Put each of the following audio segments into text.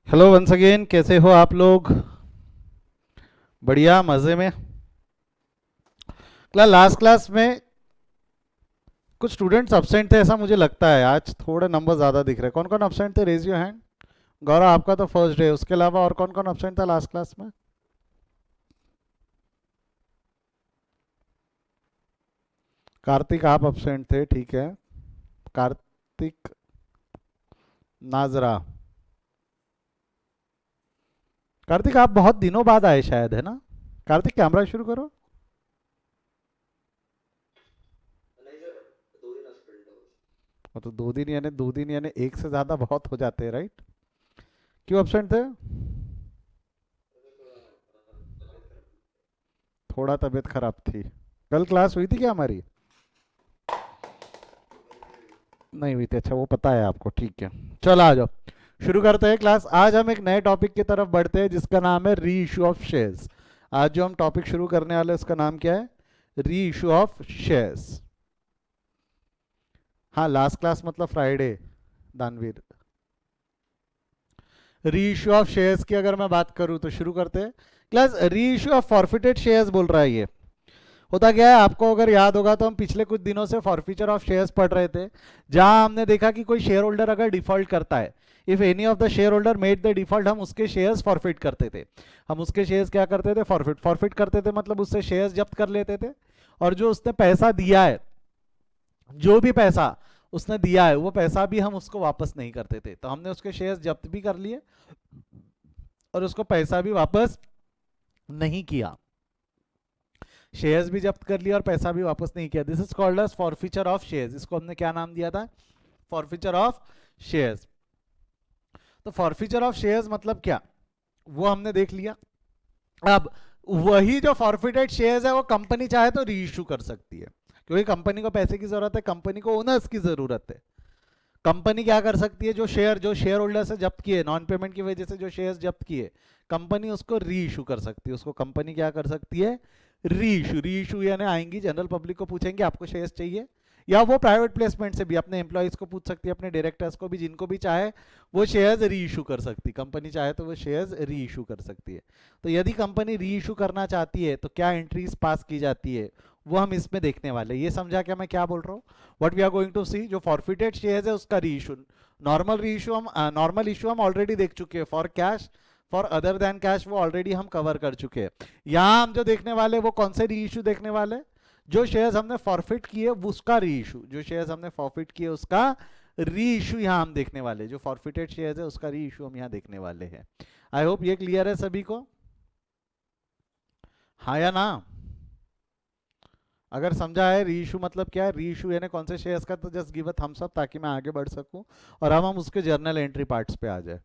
Hello once again, कैसे हो आप लोग? बढ़िया, मज़े में। लास्ट क्लास में कुछ स्टूडेंट्स अब्सेंट थे ऐसा मुझे लगता है। आज थोड़े नंबर ज़्यादा दिख रहे हैं। कौन कौन अब्सेंट थे? Raise your hand. गौरव, आपका तो फर्स्ट डे, उसके अलावा और कौन कौन अब्सेंट था लास्ट क्लास में? कार्तिक, आप अब्सेंट थे, ठीक है। कार्तिक, नाजरा। कार्तिक, आप बहुत दिनों बाद आए शायद, है ना? कार्तिक, कैमरा शुरू करो। वो तो 2 दिन, यानी 2 दिन यानी एक से ज़्यादा बहुत हो जाते हैं, राइट? क्यों अब्सेंट थे? थोड़ा तबीयत खराब थी। कल क्लास हुई थी क्या हमारी? नहीं हुई थी, अच्छा, वो पता है आपको, ठीक है। चलो आ जाओ, शुरू करते हैं क्लास। आज हम एक नए टॉपिक की तरफ बढ़ते हैं जिसका नाम है री इशू ऑफ शेयर्स। आज जो हम टॉपिक शुरू करने वाले हैं उसका नाम क्या है? री इशू ऑफ शेयर्स। हाँ, लास्ट क्लास मतलब फ्राइडे, दानवीर। री इशू ऑफ शेयर्स की अगर मैं बात करूं तो शुरू करते हैं क्लास। री इशू ऑफ फॉरफिटेड शेयर्स बोल रहा है ये। होता क्या है, आपको अगर याद होगा तो हम पिछले कुछ दिनों से फॉरफीचर ऑफ शेयर्स पढ़ रहे थे, जहां हमने देखा कि कोई शेयर होल्डर अगर डिफॉल्ट करता है, if any of the share holder made the default, हम उसके शेयर्स फॉरफिट करते थे। हम उसके शेयर्स क्या करते थे? फॉरफिट। फॉरफिट करते थे मतलब उससे शेयर्स जब्त कर लेते थे। और जो उसने पैसा दिया है, जो भी पैसा उसने दिया है, वो पैसा भी हम उसको वापस नहीं करते थे। तो हमने उसके शेयर्स जब्त भी कर लिए और उसको पैसा भी वापस नहीं किया। शेयर्स भी जब्त कर लिया और पैसा भी वापस नहीं किया। This is called as forfeiture of shares. इसको हमने क्या नाम दिया था? Forfeiture of shares. तो फॉरफीचर ऑफ शेयर्स मतलब क्या, वो हमने देख लिया। अब वही जो फॉरफिटेड शेयर्स है वो कंपनी चाहे तो री इशू कर सकती है, क्योंकि कंपनी को पैसे की जरूरत है, कंपनी को ओनर्स की जरूरत है। कंपनी क्या कर सकती है? जो शेयर होल्डर से जब्त किए, नॉन पेमेंट की वजह से जो शेयर्स जब्त किए, कंपनी उसको री इशू कर सकती है। उसको कंपनी क्या कर सकती है? री इशू यानी आएंगी जनरल पब्लिक को पूछेंगे आपको शेयर्स चाहिए, या वो प्राइवेट प्लेसमेंट से भी अपने एम्प्लॉयज को पूछ सकती है, अपने डायरेक्टर्स को भी, जिनको भी चाहे वो शेयर्स री इशू कर सकती है। कंपनी चाहे तो वो शेयर्स री इशू कर सकती है। तो यदि कंपनी री इशू करना चाहती है तो क्या एंट्रीज पास की जाती है, वो हम इसमें देखने वाले हैं। ये समझा क्या मैं क्या बोल रहा हूँ? What we are going to see, जो फॉरफिटेड शेयर्स है उसका री इशू। नॉर्मल इशू हम ऑलरेडी देख चुके हैं। For cash, for other than cash, वो ऑलरेडी हम कवर कर चुके हैं। यहाँ हम जो देखने वाले वो कौन से री इशू देखने वाले? जो शेयर्स हमने फॉरफिट किए उसका री इशू। जो शेयर्स हमने फॉरफिट किए उसका री इशू यहाँ हम देखने वाले। जो फॉरफिटेड शेयर्स है उसका री इशू हम यहाँ देखने वाले हैं। आई होप ये क्लियर है सभी को। हाँ या ना? अगर समझा है री इशू मतलब क्या है, री इशू यानी कौन से शेयर्स का, तो just give a thumbs up ताकि मैं आगे बढ़ सकूं और हम उसके जर्नल एंट्री पार्ट्स पे आ जाए।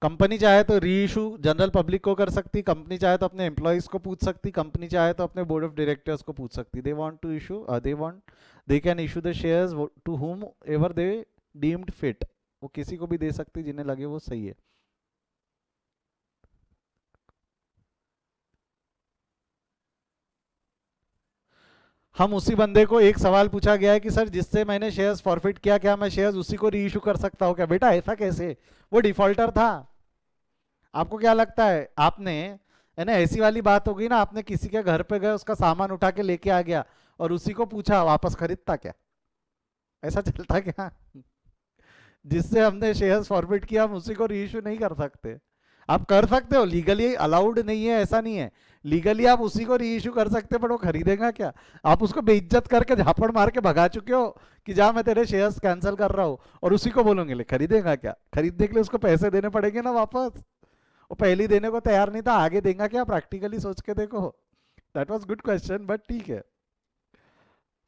कंपनी चाहे तो री इशू जनरल पब्लिक को कर सकती, कंपनी चाहे तो अपने एम्प्लॉयज को पूछ सकती, कंपनी चाहे तो अपने बोर्ड ऑफ डायरेक्टर्स को पूछ सकती। They can issue the shares to whomever they deemed fit. वो किसी को भी दे सकती जिन्हें लगे वो सही है। हम उसी बंदे को एक सवाल पूछा गया है कि सर, जिससे मैंने शेयर्स फॉरफिट किया, क्या मैं शेयर्स उसी को री इशू कर सकता हूँ क्या? बेटा ऐसा कैसे, वो डिफॉल्टर था। आपको क्या लगता है? आपने, है ना, ऐसी वाली बात हो गई ना, आपने किसी के घर पे गए, उसका सामान उठा के लेके आ गया और उसी को पूछा, वापस खरीदता क्या? ऐसा चलता क्या? जिससे हमने शेयर्स फॉरवर्ड किया हम उसी को रीइश्यू नहीं कर सकते। आप कर सकते हो, लीगली अलाउड नहीं है, ऐसा नहीं है। लीगली आप उसी को रीइश्यू कर सकते हो, पर वो खरीदेगा क्या? आप उसको बेइज्जत करके झापड़ मार के भगा चुके हो कि जा, मैं तेरे शेयर्स कैंसिल कर रहा हूँ, और उसी को बोलोगे ले, खरीदेगा क्या? खरीदने के लिए उसको पैसे देने पड़ेंगे ना वापस। वो पहले देने को तैयार नहीं था, आगे देगा क्या? प्रैक्टिकली सोच के देखो। That was good question, but ठीक है।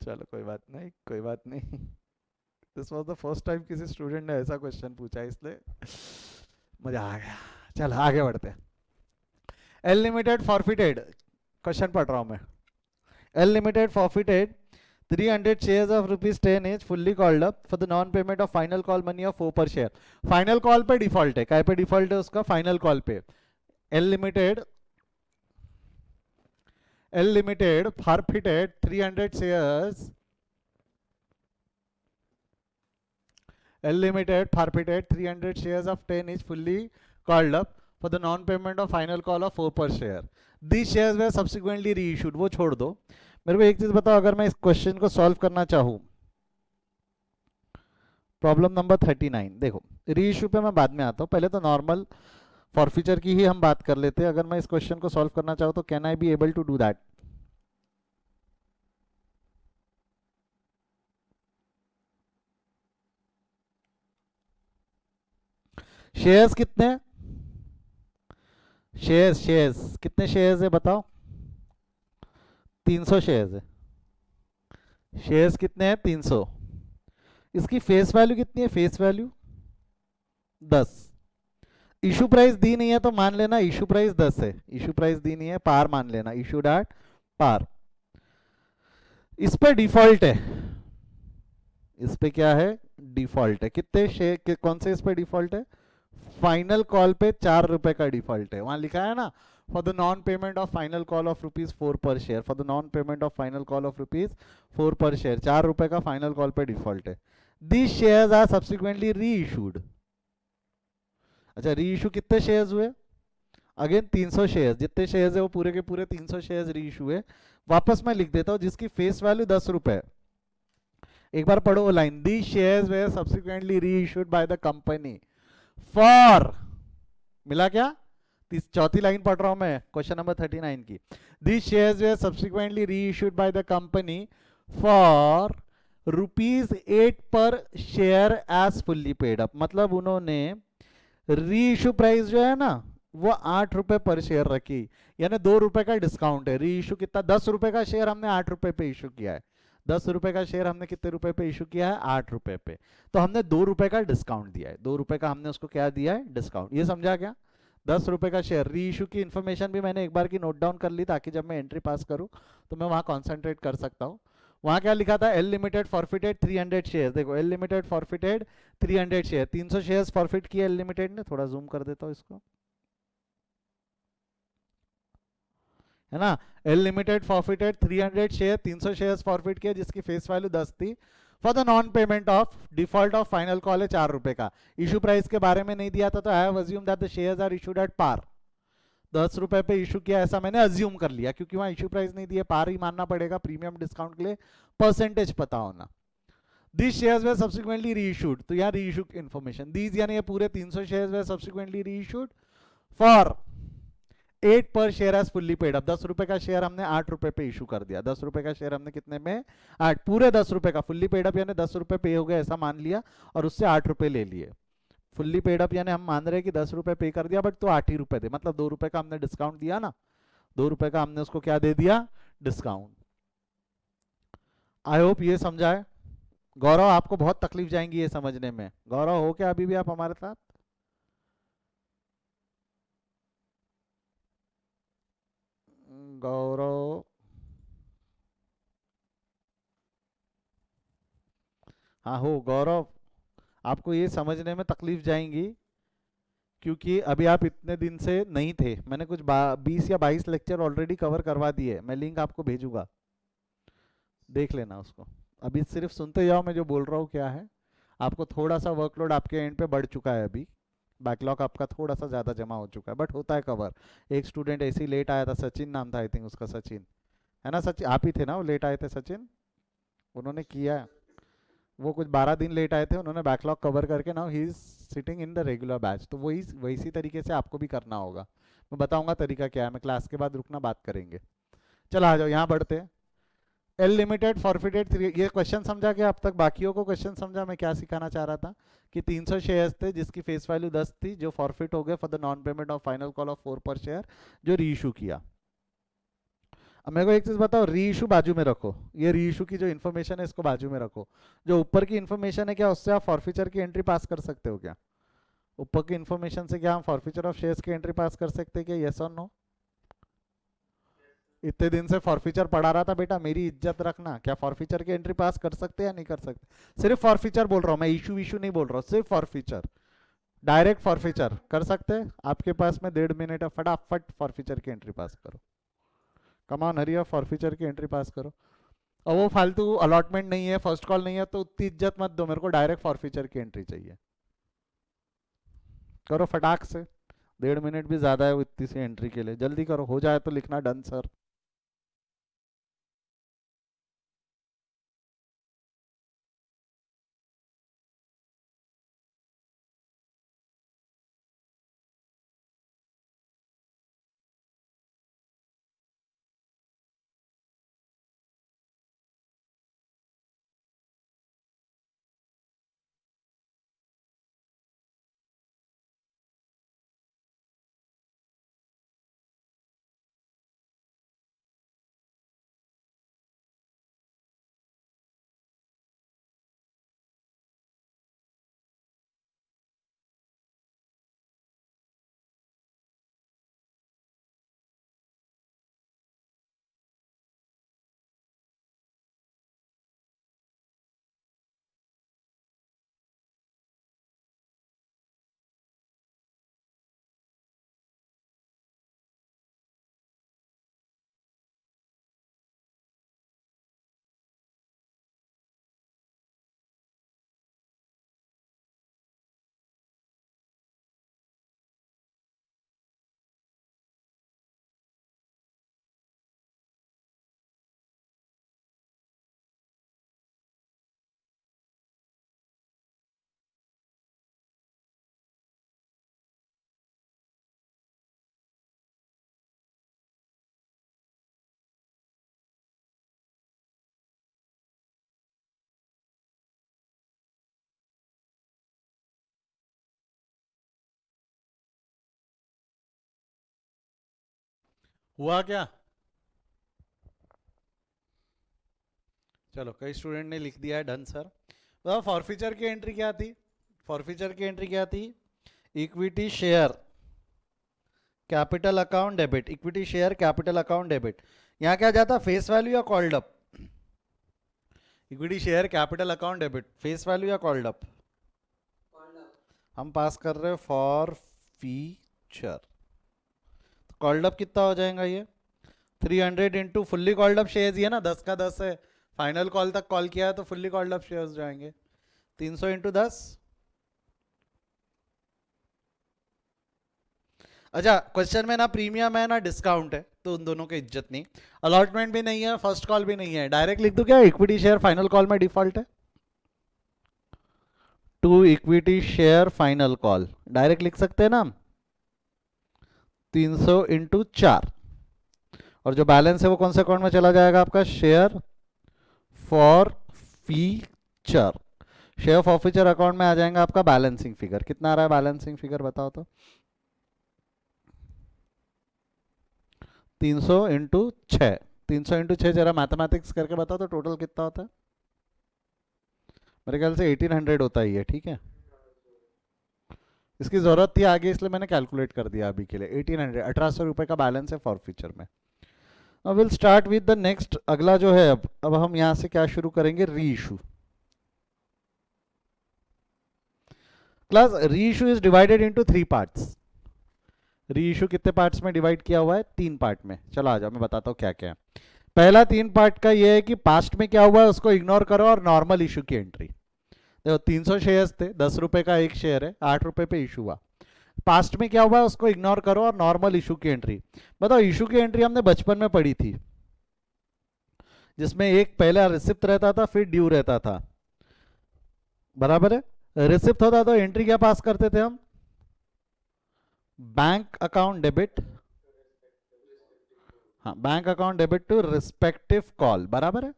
चलो कोई बात नहीं, कोई बात नहीं। This was the first time किसी स्टूडेंट ने ऐसा क्वेश्चन पूछा, इसलिए मजा आ गया। चल आगे बढ़ते हैं। एल लिमिटेड फॉरफिटेड, क्वेश्चन पढ़ रहा हूं मैं। L limited forfeited 300 shares of rupees 10 each fully called up for the non payment of final call money of 4 per share। Final call पे डिफॉल्ट है, काय पे डिफॉल्ट है उसका? फाइनल कॉल पे। L limited, L limited forfeited 300 shares, L Limited forfeited 300 shares of 10 is fully called up for the non-payment of final call of 4 per share. These shares were subsequently reissued. वो छोड़ दो, मेरे को एक चीज बताओ, अगर मैं इस क्वेश्चन को सॉल्व करना चाहूँ, प्रॉब्लम नंबर 39, देखो रीइश्यू पे मैं बाद में आता हूँ, पहले तो नॉर्मल फॉरफीचर की ही हम बात कर लेते हैं। अगर मैं इस क्वेश्चन को सॉल्व करना चाहूँ तो can I be able to do that? Shares कितने, शेयर्स कितने शेयर्स है बताओ? 300 शेयर्स है। शेयर्स कितने हैं? 300। इसकी फेस वैल्यू कितनी है? Face value 10। इशू प्राइस दी नहीं है तो मान लेना इशू प्राइस 10 है। इशू प्राइस दी नहीं है, पार मान लेना, इशूड एट पार। इस पे डिफॉल्ट है, इस पे क्या है? डिफॉल्ट है। कितने शेयर, कौन से इस पे डिफॉल्ट है? फाइनल कॉल पे 4 रुपए का डिफॉल्ट है। वहां लिखा है ना, for the non payment of final call of ₹4 पर share, for the non payment of final call of ₹4 पर शेयर, 4 रुपए का फाइनल कॉल पे डिफॉल्ट है। दीज शेयर्स आर सब्सिक्वेंटली री इशूड। अच्छा, री इशू कितने शेयर्स हुए? अगेन 300 शेयर्स, जितने शेयर्स है वो पूरे के पूरे 300 शेयर्स री इशू है। वापस मैं लिख देता हूं, जिसकी फेस वैल्यू 10 रुपए। एक बार पढ़ो वो line, the shares were subsequently री issued by the company for, मिला क्या? चौथी लाइन पढ़ रहा हूं मैं क्वेश्चन नंबर 39 की। दी शेयर्स वेयर सब्सिक्वेंटली री issued by the company for ₹8 per share as fully paid up. मतलब उन्होंने री इशू प्राइस जो है ना वो 8 रुपए पर शेयर रखी, यानी 2 रुपए का डिस्काउंट है। री इशू कितना? 10 रुपए का शेयर हमने 8 रुपए पे इशू किया है। 10 रुपए का शेयर हमने कितने रुपए पे इशू किया है? 8 रुपए पे। तो हमने 2 रुपए का डिस्काउंट दिया है, 2 रुपए का हमने उसको क्या दिया है? डिस्काउंट। ये समझा क्या? 10 रुपए का शेयर। री इशू की इन्फॉर्मेशन भी मैंने एक बार की नोट डाउन कर ली, ताकि जब मैं एंट्री पास करूं तो मैं वहां कॉन्सेंट्रेट कर सकता हूं। वहां क्या लिखा था? L limited forfeited 300 share. देखो, L limited forfeited 300 share, 300 shares forfeit किए एल लिमिटेड ने। थोड़ा जूम कर देता हूं इसको, है ना। L limited forfeited 300 share, 300 shares forfeit किए, जिसकी फेस वैल्यू 10 थी, for the non payment of default of final call है 4 रुपए का। इशू प्राइस के बारे में नहीं दिया था, तो I have assume that the shares are issued at par. 10 रुपए पे इशू किया ऐसा मैंने अज्यूम कर लिया, क्योंकि वहां इशू प्राइस नहीं दिया, पार ही मानना पड़ेगा प्रीमियम डिस्काउंट के लिए, परसेंटेज पता होना। These shares were subsequently reissued, तो यहाँ reissue information, these यानी ये पूरे 300 shares were subsequently reissued for 8 per share as fully paid up. 10 रुपए का शेयर हमने 8 रुपए पे इशू कर दिया। 10 रुपए का शेयर हमने कितने में? 8। पूरे 10 रुपए का फुल्ली पेड अप, यानी 10 रुपए पे हो गए ऐसा मान लिया, और उससे 8 रुपए ले लिए। फुल्ली पेड अप यानी हम मान रहे हैं कि 10 रुपए पे कर दिया, बट तो 8 ही रुपए दे, मतलब 2 रुपए का हमने डिस्काउंट दिया ना, 2 रुपए का हमने उसको क्या दे दिया? डिस्काउंट। आई होप ये समझा है। गौरव, आपको बहुत तकलीफ जाएंगी ये समझने में। गौरव, हो क्या अभी भी आप हमारे साथ? गौरव, हाँ हो गौरव, आपको ये समझने में तकलीफ जाएंगी, क्योंकि अभी आप इतने दिन से नहीं थे। मैंने कुछ 20 या 22 लेक्चर ऑलरेडी कवर करवा दिए, मैं लिंक आपको भेजूंगा, देख लेना उसको। अभी सिर्फ सुनते जाओ मैं जो बोल रहा हूँ क्या है। आपको थोड़ा सा वर्कलोड आपके एंड पे बढ़ चुका है, अभी बैकलॉग आपका थोड़ा सा ज़्यादा जमा हो चुका है, बट होता है कवर। एक स्टूडेंट ऐसे ही लेट आया था, सचिन नाम था आई थिंक उसका, सचिन है ना? सचिन आप ही थे ना वो लेट आए थे? सचिन, उन्होंने किया, वो कुछ 12 दिन लेट आए थे, उन्होंने बैकलॉग कवर करके now he is sitting in the regular batch. तो वही वैसी तरीके से आपको भी करना होगा। मैं बताऊंगा तरीका क्या है, मैं क्लास के बाद रुकना, बात करेंगे। चलो आ जाओ, यहाँ बढ़ते हैं। एल लिमिटेड फॉरफिटेड, ये क्वेश्चन समझा क्या अब तक? बाकियों को क्वेश्चन समझा मैं क्या सिखाना चाह रहा था? कि 300 शेयर्स थे जिसकी फेस वैल्यू 10 थी, जो फॉरफिट हो गए for the non payment of final call of 4 पर शेयर, जो री इशू किया। अब मेरे को एक चीज बताओ, री इशू बाजू में रखो, ये री इशू की जो इन्फॉर्मेशन है इसको बाजू में रखो। जो ऊपर की इन्फॉर्मेशन है, क्या उससे आप फॉरफिचर की एंट्री पास कर सकते हो क्या? ऊपर की इन्फॉर्मेशन से क्या हम फॉरफिचर ऑफ शेयर्स की एंट्री पास कर सकते हैं क्या? यस और नो? इतने दिन से फॉरफीचर पढ़ा रहा था बेटा, मेरी इज्जत रखना। क्या फॉरफीचर की एंट्री पास कर सकते हैं या नहीं कर सकते? सिर्फ फॉरफीचर बोल रहा हूँ मैं, इशू इशू नहीं बोल रहा हूँ, सिर्फ फॉरफीचर। डायरेक्ट फॉरफीचर कर सकते हैं? आपके पास में 1.5 मिनट है, फटाफट फॉरफीचर की एंट्री पास करो। कमान हरिया, फॉरफीचर की एंट्री पास करो। और वो फालतू अलॉटमेंट नहीं है, फर्स्ट कॉल नहीं है, तो उतनी इज्जत मत दो मेरे को, डायरेक्ट फॉरफीचर की एंट्री चाहिए। करो फटाक से, 1.5 मिनट भी ज़्यादा है इतनी सी एंट्री के लिए, जल्दी करो, हो जाए तो लिखना डन सर। हुआ क्या? चलो, कई स्टूडेंट ने लिख दिया है डन सर। तो फॉरफीचर की एंट्री क्या थी? फॉरफीचर की एंट्री क्या थी? Equity share capital account debit, equity share capital account debit. यहाँ क्या जाता, फेस वैल्यू या called up? Equity share capital account debit, face value या कॉल्ड अप? हम पास कर रहे हैं फॉर फीचर, कॉल्ड अप कितना हो जाएगा ये? 300 into fully called up shares, ये ना 10 का 10 है, फाइनल कॉल तक कॉल किया है तो फुल्ली कॉल्ड अप शेयर्स जाएंगे, 300 इंटू 10। अच्छा, क्वेश्चन में ना प्रीमियम है ना डिस्काउंट है, तो उन दोनों की इज्जत नहीं। अलॉटमेंट भी नहीं है, फर्स्ट कॉल भी नहीं है, डायरेक्ट लिख दो क्या? इक्विटी शेयर फाइनल कॉल में डिफॉल्ट है to equity share final call, direct लिख सकते हैं ना हम, 300 इंटू 4, और जो बैलेंस है वो कौन से अकाउंट में चला जाएगा आपका? Share for feature, share for feature account में आ जाएगा आपका बैलेंसिंग फिगर। कितना आ रहा है बैलेंसिंग फिगर बताओ तो? 300 इंटू 6, 300 इंटू 6 जरा मैथमेटिक्स करके बताओ तो टोटल कितना होता है? मेरे ख्याल से 1800 होता ही है, ठीक है। इसकी जरूरत थी आगे इसलिए मैंने कैलकुलेट कर दिया अभी के लिए। 1800, 1800 रुपए का बैलेंस है फॉर फ्यूचर में। अब will start with the next, अगला जो है, अब हम यहां से क्या शुरू करेंगे? री इशू। क्लास री issue is divided into 3 parts. री इशू कितने पार्ट्स में डिवाइड किया हुआ है? 3 पार्ट में। चलो आ जाओ, मैं बताता हूँ क्या क्या है। पहला 3 पार्ट का ये है कि पास्ट में क्या हुआ है उसको इग्नोर करो और नॉर्मल इशू की एंट्री। देखो 300 शेयर्स थे, 10 रुपए का एक शेयर है, 8 रुपए पे इशू हुआ। पास्ट में क्या हुआ है उसको इग्नोर करो और नॉर्मल इशू की एंट्री। बताओ, इशू की एंट्री हमने बचपन में पढ़ी थी, जिसमें एक पहला रिसिप्ट रहता था फिर ड्यू रहता था, बराबर है। रिसिप्ट होता तो एंट्री क्या पास करते थे हम? बैंक अकाउंट डेबिट, हाँ bank account debit to respective call, बराबर है।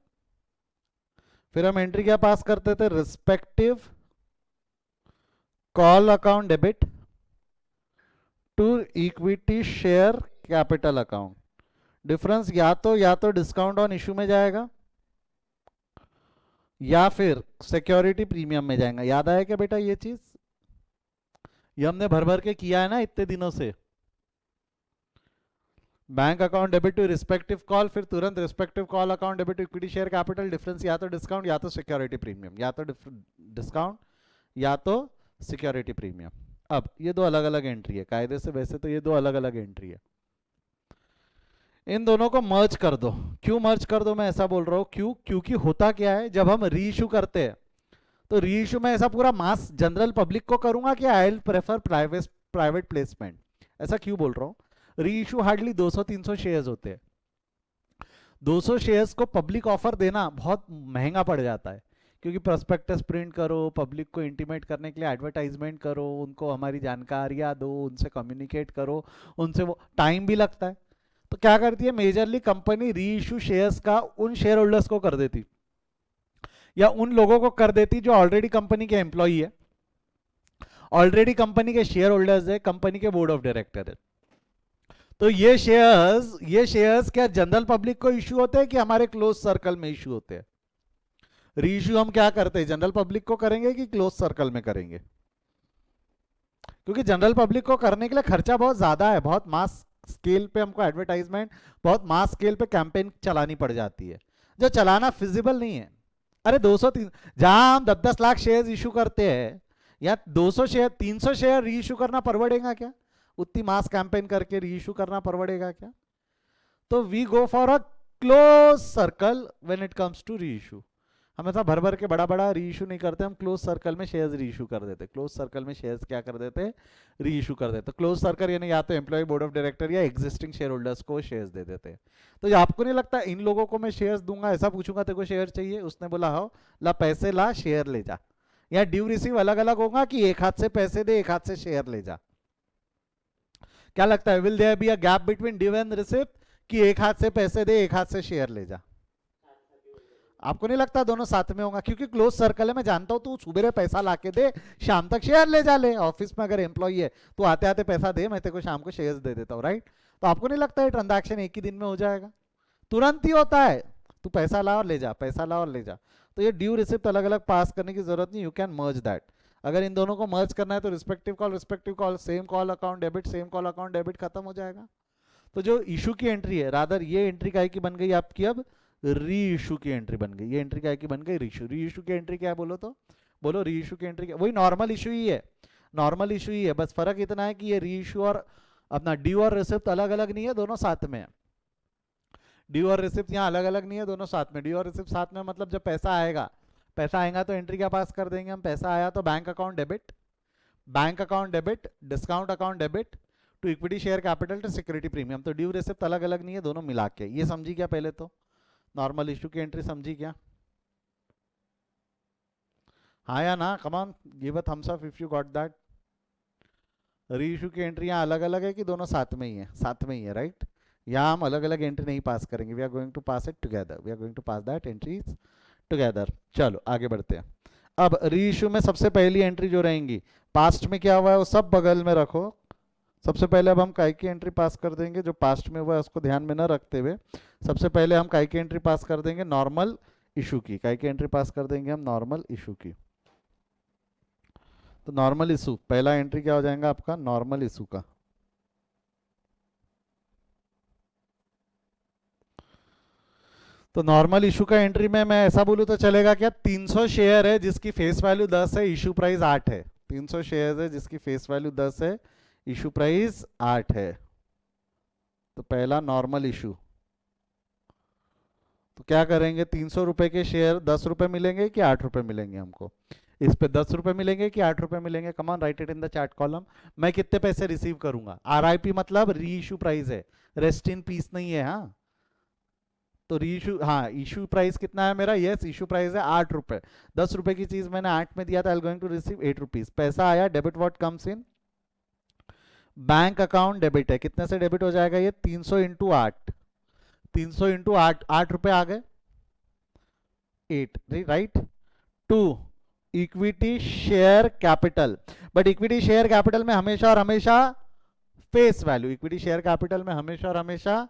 फिर हम एंट्री क्या पास करते थे? Respective call account debit to equity share capital account. Difference या तो डिस्काउंट ऑन इशू में जाएगा या फिर सिक्योरिटी प्रीमियम में जाएगा। याद आया क्या बेटा ये चीज? ये हमने भर भर के किया है ना इतने दिनों से। Bank account debit to respective call, फिर तुरंत respective call account debit to equity share capital. Difference या तो डिस्काउंट या तो सिक्योरिटी प्रीमियम, या तो डिस्काउंट या तो सिक्योरिटी प्रीमियम। अब ये दो अलग अलग एंट्री है कायदे से, वैसे तो ये दो अलग अलग एंट्री है। इन दोनों को मर्ज कर दो। क्यों मर्ज कर दो मैं ऐसा बोल रहा हूँ, क्यों, क्योंकि होता क्या है जब हम री इशू करते हैं तो री इशू में ऐसा पूरा मास जनरल पब्लिक को करूंगा कि I will prefer private placement. ऐसा क्यों बोल रहा हूँ, री इशू हार्डली 200-300 शेयर्स होते हैं। 200 शेयर्स को पब्लिक ऑफर देना बहुत महंगा पड़ जाता है, क्योंकि प्रोस्पेक्टस प्रिंट करो, पब्लिक को इंटीमेट करने के लिए एडवर्टाइजमेंट करो, उनको हमारी जानकारियां दो, उनसे कम्युनिकेट करो, उनसे वो टाइम भी लगता है। तो क्या करती है मेजरली कंपनी, री इशू शेयर्स का उन शेयर होल्डर्स को कर देती, या उन लोगों को कर देती जो ऑलरेडी कंपनी के एम्प्लॉई है, ऑलरेडी कंपनी के शेयर होल्डर्स है, कंपनी के बोर्ड ऑफ डायरेक्टर है। तो ये शेयर्स क्या जनरल पब्लिक को इश्यू होते हैं कि हमारे क्लोज सर्कल में इश्यू होते हैं? री इश्यू हम क्या करते हैं, जनरल पब्लिक को करेंगे कि क्लोज सर्कल में करेंगे? क्योंकि जनरल पब्लिक को करने के लिए खर्चा बहुत ज्यादा है, बहुत मास स्केल पे हमको एडवर्टाइजमेंट, बहुत मास स्केल पे कैंपेन चलानी पड़ जाती है, जो चलाना फिजिबल नहीं है। अरे 200-300, जहां हम 10-10 लाख शेयर इशू करते हैं, या 200 शेयर 300 शेयर री इशू करना परवड़ेगा क्या? उतनी मास कैंपेन करके री इशू करना परवड़ेगा क्या? तो we go for a close circle when it comes to reissue. हमेशा भर भर के बड़ा बड़ा री इशू नहीं करते, हम क्लोज सर्कल में शेयर्स री इशू कर देते। क्लोज सर्कल में शेयर्स क्या कर देते, री इशू कर देते। क्लोज सर्कल यानी या तो एम्प्लॉय बोर्ड ऑफ डायरेक्टर या एग्जिस्टिंग शेयर होल्डर्स को शेयर्स दे देते। तो ये आपको नहीं लगता इन लोगों को मैं शेयर्स दूंगा, ऐसा पूछूंगा तेरे को शेयर चाहिए, उसने बोला हो, ला पैसे ला शेयर ले जा, या ड्यू रिसीव अलग अलग होगा कि एक हाथ से पैसे दे एक हाथ से शेयर ले जा? क्या लगता है, will there be a gap between due and receipt, कि एक हाथ से पैसे दे एक हाथ से शेयर ले जा? आपको नहीं लगता दोनों साथ में होगा? क्योंकि क्लोज सर्कल है, मैं जानता हूं तू सुबह पैसा लाके दे, शाम तक शेयर ले जा ले। ऑफिस में अगर एम्प्लॉई है तो आते आते पैसा दे, मैं तेरे को शाम को शेयर्स दे देता हूँ, राइट? तो आपको नहीं लगता ये ट्रांजैक्शन एक ही दिन में हो जाएगा? तुरंत ही होता है, तू पैसा ला और ले जा, पैसा ला और ले जा। तो ये ड्यू रिसिप्ट अलग अलग पास करने की जरूरत नहीं, यू कैन मर्ज दैट। अगर इन दोनों को मर्ज करना है तो respective call same call account debit, same call account debit, खत्म हो जाएगा। तो जो इशू की एंट्री है, रादर ये एंट्री काय की बन गई आपकी, अब री इशू की एंट्री बन गई। ये एंट्री काय की बन गई, री इशू की एंट्री क्या है बोलो तो, बोलो री इशू की एंट्री क्या? वही नॉर्मल इशू ही है, नॉर्मल इशू ही है, बस फर्क इतना है कि ये री इशू और अपना ड्यू और रिसिप्ट अलग अलग नहीं है, दोनों साथ में है। ड्यू और रिसिप्ट यहाँ अलग अलग नहीं है, दोनों साथ में। ड्यू और रिसिप्ट साथ में मतलब जब पैसा आएगा, पैसा आएगा तो एंट्री क्या पास कर देंगे हम, पैसा आया तो bank account debit, bank account debit, discount account debit to equity share capital to security premium. तो ड्यू रिसिप्ट अलग अलग नहीं है, दोनों मिला के। ये समझी क्या पहले तो? नॉर्मल इशू की एंट्री समझी क्या? हाँ या ना? Come on, give a thumbs up if you got that. री इशू की एंट्री यहाँ अलग अलग है कि दोनों साथ में ही है? साथ में ही है, राइट? यहाँ हम अलग अलग एंट्री नहीं पास करेंगे, we are going to pass it together, we are going to pass that entries together. चलो आगे बढ़ते हैं। अब री इशू में सबसे पहली एंट्री जो रहेंगी, पास्ट में क्या हुआ है वो सब बगल में रखो। सबसे पहले अब हम काय की एंट्री पास कर देंगे, जो पास्ट में हुआ है उसको ध्यान में न रखते हुए सबसे पहले हम काय की एंट्री पास कर देंगे, नॉर्मल इशू की। काय की एंट्री पास कर देंगे हम नॉर्मल इशू की। तो नॉर्मल इशू पहला एंट्री क्या हो जाएगा आपका, नॉर्मल इशू का। तो नॉर्मल इशू का एंट्री में मैं ऐसा बोलूं तो चलेगा क्या, 300 शेयर है जिसकी फेस वैल्यू 10 है, इशू प्राइस 8 है। 300 शेयर है जिसकी फेस वैल्यू 10 है, इशू प्राइस 8 है। तो पहला नॉर्मल इशू। तो क्या करेंगे, 300 रुपए के शेयर 10 रुपए मिलेंगे कि 8 रुपए मिलेंगे हमको? इस पे 10 रुपए मिलेंगे कि 8 रुपए मिलेंगे? Come on, right it in the chart column. मैं कितने पैसे रिसीव करूंगा? आरआईपी मतलब री इशू प्राइस है, रेस्ट इन पीस नहीं है। हाँ, तो री इशू, हाँ इशू प्राइस कितना है मेरा, यस इशू प्राइस है 8 रुपए। 10 रुपए की चीज मैंने 8 में दिया था, I am going to receive 8 rupees. पैसा आया, debit what comes in, bank account debit है। कितने से डेबिट हो जाएगा ये, 300 इंटू 8, 300 इंटू 8, 8 रुपए आ गए, 8, right. To equity share capital, but equity share capital में हमेशा और हमेशा face value, equity share capital में हमेशा और हमेशा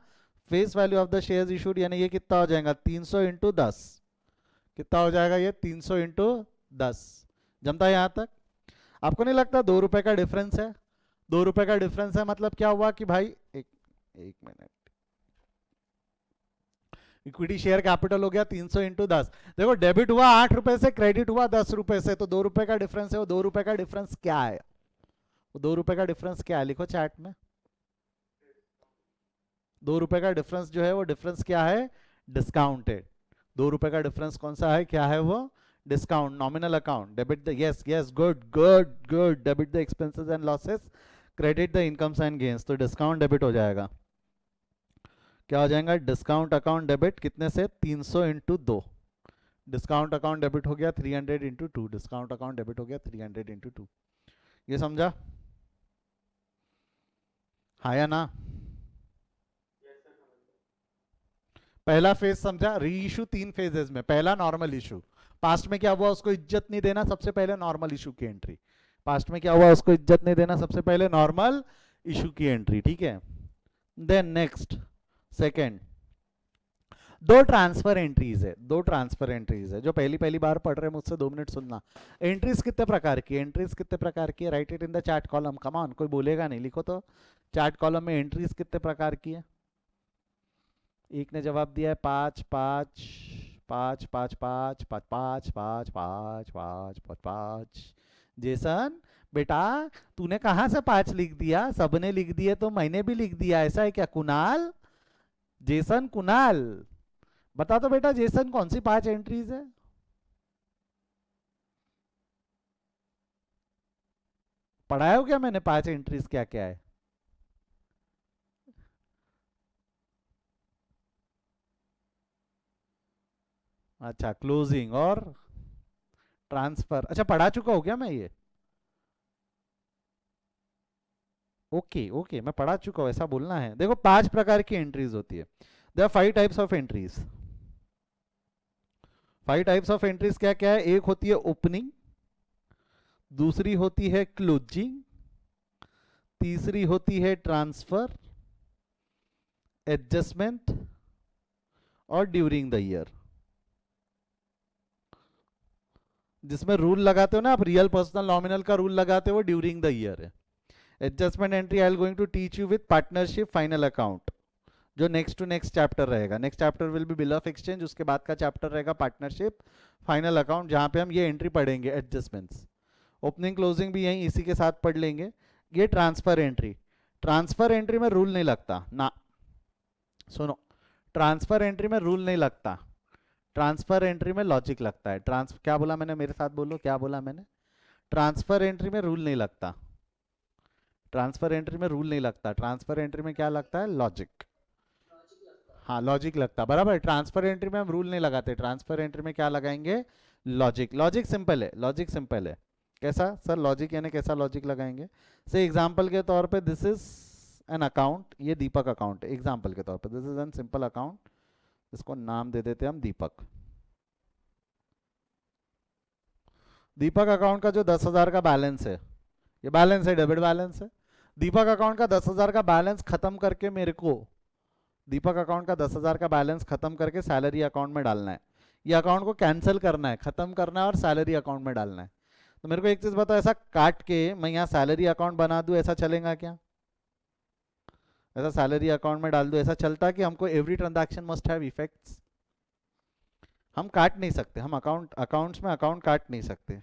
face value of the shares issued, यानी ये कितना हो जाएगा, 300 इंटू 10। कितना हो जाएगा ये, 300 इंटू 10। जमता है यहां तक? आपको नहीं लगता 2 रुपए का डिफरेंस है? 2 रुपए का डिफरेंस है मतलब क्या हुआ कि भाई, एक मिनट, इक्विटी शेयर कैपिटल हो गया 300 इंटू 10। देखो डेबिट हुआ 8 रुपए से, क्रेडिट हुआ 10 रुपए से, तो 2 रुपए का डिफरेंस है। वो 2 रुपए का डिफरेंस क्या है, वो 2 रुपए का डिफरेंस क्या है, लिखो चैट में। ₹2 का डिफरेंस जो है वो डिफरेंस क्या है, डिस्काउंटेड। ₹2 का डिफरेंस कौन सा है, क्या है वो, discount. Nominal account debit the, yes yes, good good good, debit the expenses and losses, credit the incomes and gains. तो डिस्काउंट डेबिट हो जाएगा, क्या हो जाएगा, डिस्काउंट अकाउंट डेबिट कितने से, 300 इंटू 2। डिस्काउंट अकाउंट डेबिट हो गया 300 इंटू 2, डिस्काउंट अकाउंट डेबिट हो गया 300 इंटू 2। ये समझा, हाँ या ना। पहला फेज समझा, री इशू 3 फेजेस में। पहला नॉर्मल इशू, पास्ट में क्या हुआ उसको इज्जत नहीं देना, सबसे पहले नॉर्मल इशू की एंट्री। पास्ट में क्या हुआ उसको इज्जत नहीं देना, सबसे पहले नॉर्मल इशू की एंट्री, ठीक है। देन नेक्स्ट, सेकेंड, दो ट्रांसफर एंट्रीज है, दो ट्रांसफर एंट्रीज है। जो पहली पहली बार पढ़ रहे हैं मुझसे 2 मिनट सुनना। एंट्रीज कितने प्रकार की, एंट्रीज कितने प्रकार की है, write it in the chat column, come on, कोई बोलेगा नहीं, लिखो तो चैट कॉलम में एंट्रीज कितने प्रकार की है। एक ने जवाब दिया है 5 5 5 5 5 5 5 5 5 5 5 5। जेसन बेटा, तूने कहाँ से 5 लिख दिया, सबने लिख दिए तो मैंने भी लिख दिया, ऐसा है क्या कुणाल, जेसन कुणाल, बता तो बेटा जेसन कौन सी 5 एंट्रीज है। पढ़ाया हो क्या मैंने 5 एंट्रीज क्या क्या है। अच्छा, क्लोजिंग और ट्रांसफर, अच्छा पढ़ा चुका हूँ क्या मैं ये। ओके ओके, मैं पढ़ा चुका हूँ ऐसा बोलना है। देखो 5 प्रकार की एंट्रीज होती है, there are 5 types of entries. 5 types of entries क्या क्या है, एक होती है ओपनिंग, दूसरी होती है क्लोजिंग, तीसरी होती है ट्रांसफर, एडजस्टमेंट और ड्यूरिंग द ईयर। जिसमें रूल लगाते हो ना आप, रियल पर्सनल नॉमिनल का रूल लगाते हो, ड्यूरिंग द ईयर है। Adjustment entry I am going to teach you with partnership final account, जो नेक्स्ट टू नेक्स्ट चैप्टर रहेगा। Next chapter will be bill of exchange, उसके बाद का चैप्टर रहेगा पार्टनरशिप फाइनल अकाउंट, जहां पे हम ये एंट्री पढ़ेंगे, एडजस्टमेंट्स। ओपनिंग क्लोजिंग भी यहीं इसी के साथ पढ़ लेंगे। ये ट्रांसफर एंट्री, ट्रांसफर एंट्री में रूल नहीं लगता ना, सुनो, ट्रांसफर एंट्री में रूल नहीं लगता, ट्रांसफर एंट्री में लॉजिक लगता है। क्या बोला मैंने, मेरे साथ बोलो, क्या बोला मैंने, ट्रांसफर एंट्री में रूल नहीं लगता, ट्रांसफर एंट्री में रूल नहीं लगता, ट्रांसफर एंट्री में क्या लगता है, लॉजिक। हाँ लॉजिक लगता, बराबर। ट्रांसफर एंट्री में हम रूल नहीं लगाते, ट्रांसफर एंट्री में क्या लगाएंगे, लॉजिक। लॉजिक सिंपल है, लॉजिक सिंपल है। कैसा सर, लॉजिक यानी कैसा लॉजिक लगाएंगे, से एग्जांपल के तौर पे दिस इज एन अकाउंट, ये दीपक अकाउंट है, एग्जांपल के तौर पे this is N simple account, इसको नाम दे देते हम दीपक। दीपक अकाउंट का जो 10,000 का बैलेंस है, ये बैलेंस है, डेबिट बैलेंस है। दीपक अकाउंट का 10,000 का बैलेंस खत्म करके मेरे को, दीपक अकाउंट का 10,000 का बैलेंस खत्म करके सैलरी अकाउंट में डालना है। ये अकाउंट को कैंसिल करना है, खत्म करना है और सैलरी अकाउंट में डालना है। तो मेरे को एक चीज बताओ, ऐसा काट के मैं यहाँ सैलरी अकाउंट बना दूं, ऐसा चलेगा क्या, ऐसा सैलरी अकाउंट में डाल दूं, ऐसा चलता कि हमको every transaction must have effects, हम काट नहीं सकते, हम अकाउंट्स में अकाउंट काट नहीं सकते।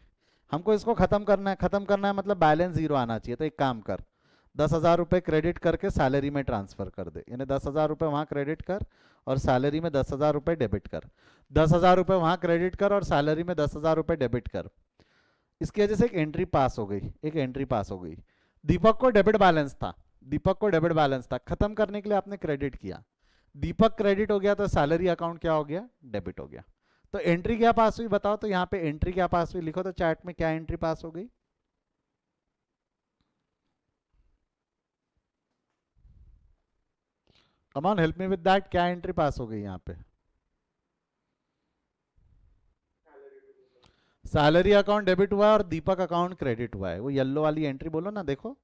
हमको इसको खत्म करना है, खत्म करना है मतलब बैलेंस जीरो आना चाहिए। तो एक काम कर, 10,000 रुपये क्रेडिट करके सैलरी में ट्रांसफर कर दे, यानी 10,000 रुपये वहाँ क्रेडिट कर और सैलरी में 10,000 रुपये डेबिट कर। 10,000 रुपये वहाँ क्रेडिट कर और सैलरी में 10,000 रुपये डेबिट कर। इसकी वजह से एक एंट्री पास हो गई, एक एंट्री पास हो गई। दीपक को डेबिट बैलेंस था, दीपक को डेबिट बैलेंस था, खत्म करने के लिए आपने क्रेडिट किया, दीपक क्रेडिट हो गया तो सैलरी अकाउंट क्या हो गया, डेबिट हो गया। तो एंट्री क्या पास हुई बताओ, तो यहाँ पे एंट्री क्या पास हुई, लिखो तो चैट में क्या एंट्री पास हो गई। Come on help me with that, क्या एंट्री पास हो गई यहाँ पे, सैलरी अकाउंट डेबिट हुआ है और दीपक अकाउंट क्रेडिट हुआ है। वो येलो वाली एंट्री बोलो ना, देखो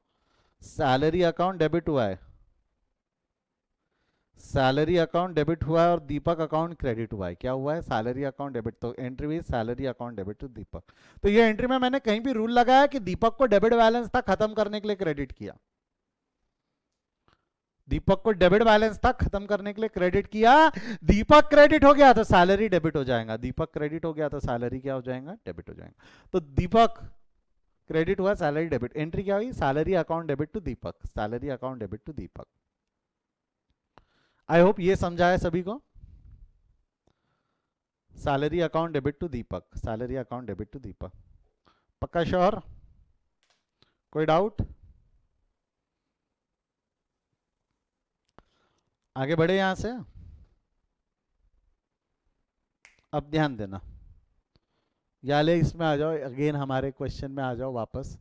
सैलरी अकाउंट डेबिट हुआ है, सैलरी अकाउंट डेबिट हुआ है और दीपक अकाउंट क्रेडिट हुआ है। क्या हुआ है, सैलरी अकाउंट डेबिट, तो एंट्री हुई सैलरी अकाउंट डेबिट टू दीपक। तो ये एंट्री में मैंने कहीं भी रूल लगाया कि दीपक को डेबिट बैलेंस था, खत्म करने के लिए क्रेडिट किया, दीपक को डेबिट बैलेंस था, खत्म करने के लिए क्रेडिट किया, दीपक क्रेडिट हो गया तो सैलरी डेबिट हो जाएगा, दीपक क्रेडिट हो गया तो सैलरी क्या हो जाएगा, डेबिट हो जाएगा। तो दीपक क्रेडिट हुआ, सैलरी डेबिट, एंट्री क्या हुई, salary account debit to Deepak, salary account debit to Deepak. I hope ये समझा है सभी को. Salary account debit to Deepak, salary account debit to Deepak. पक्का श्योर? कोई डाउट? आगे बढ़े यहां से. अब ध्यान देना, या ले इसमें आ जाओ अगेन, हमारे क्वेश्चन में आ जाओ वापस.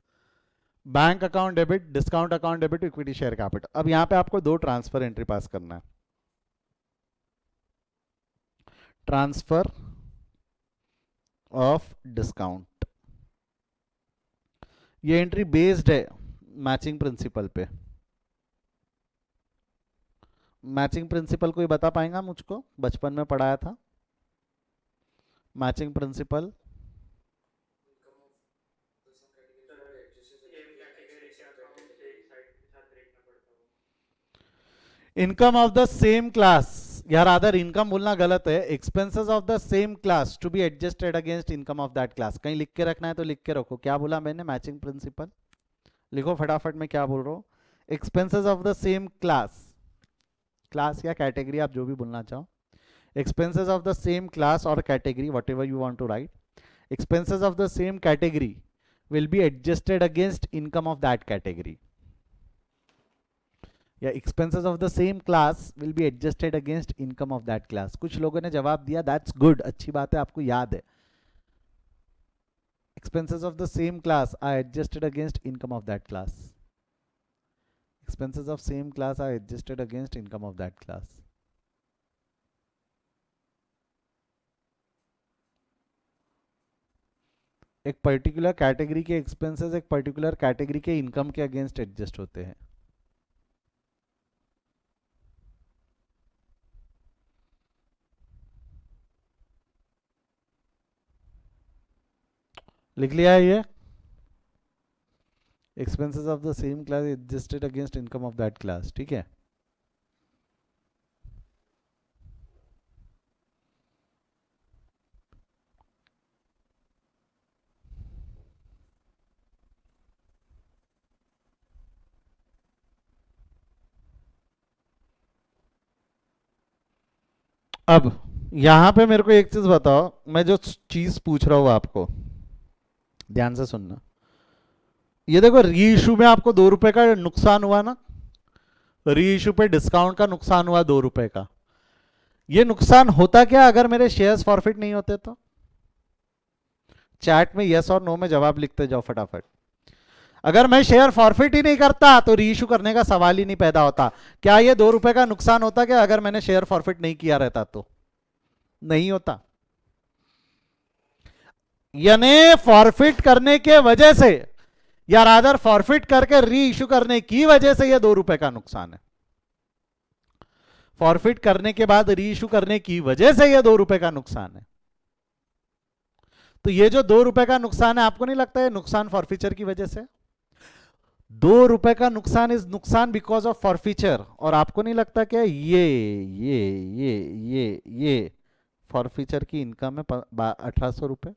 Bank account debit, discount account debit, equity share capital. अब यहां पे आपको दो ट्रांसफर एंट्री पास करना है. ट्रांसफर ऑफ डिस्काउंट, ये एंट्री बेस्ड है मैचिंग प्रिंसिपल पे. मैचिंग प्रिंसिपल कोई बता पाएगा मुझको? बचपन में पढ़ाया था matching principle. Income of the same class, यार अदर इनकम बोलना गलत है. Expenses of the same class to be adjusted against income of that class. कहीं लिख के रखना है तो लिख के रखो. क्या बोला मैंने? Matching principle. लिखो फटाफट, मैं क्या बोल रहा हूँ. Expenses of the same class, class या कैटेगरी आप जो भी बोलना चाहो. Expenses of the same class और category, whatever you want to write. Expenses of the same category will be adjusted against income of that category. या expenses of the same class will be adjusted against income of that class. कुछ लोगों ने जवाब दिया, that's good, अच्छी बात है, आपको याद है. Expenses of the same class are adjusted against income of that class. Expenses of same class are adjusted against income of that class. एक पर्टिकुलर कैटेगरी के एक्सपेंसेस एक पर्टिकुलर कैटेगरी के इनकम के अगेंस्ट एडजस्ट होते हैं. लिख लिया है ये. Expenses of the same class adjusted against income of that class. ठीक है. अब यहां पे मेरे को एक चीज बताओ, मैं जो चीज पूछ रहा हूं आपको ध्यान से सुनना. ये देखो, री इशू में आपको 2 रुपए का नुकसान हुआ ना. री इशू पे डिस्काउंट का नुकसान हुआ 2 रुपए का. ये नुकसान होता क्या अगर मेरे शेयर्स फॉरफिट नहीं होते तो? चैट में यस और नो में जवाब लिखते जाओ फटाफट. अगर मैं शेयर फॉरफिट ही नहीं करता तो री इशू करने का सवाल ही नहीं पैदा होता. क्या ये 2 रुपए का नुकसान होता क्या अगर मैंने शेयर फॉरफिट नहीं किया रहता तो? नहीं होता. यानी फॉरफिट करने के वजह से, या रादर फॉरफिट करके री इशू करने की वजह से ये 2 रुपए का नुकसान है. फॉरफिट करने के बाद री इशू करने की वजह से ये 2 रुपए का नुकसान है. तो ये जो 2 रुपए का नुकसान है, आपको नहीं लगता है नुकसान फॉरफीचर की वजह से? 2 रुपए का नुकसान इज नुकसान बिकॉज ऑफ फॉरफीचर. और आपको नहीं लगता क्या ये फॉरफीचर की इनकम है 1800 रुपए?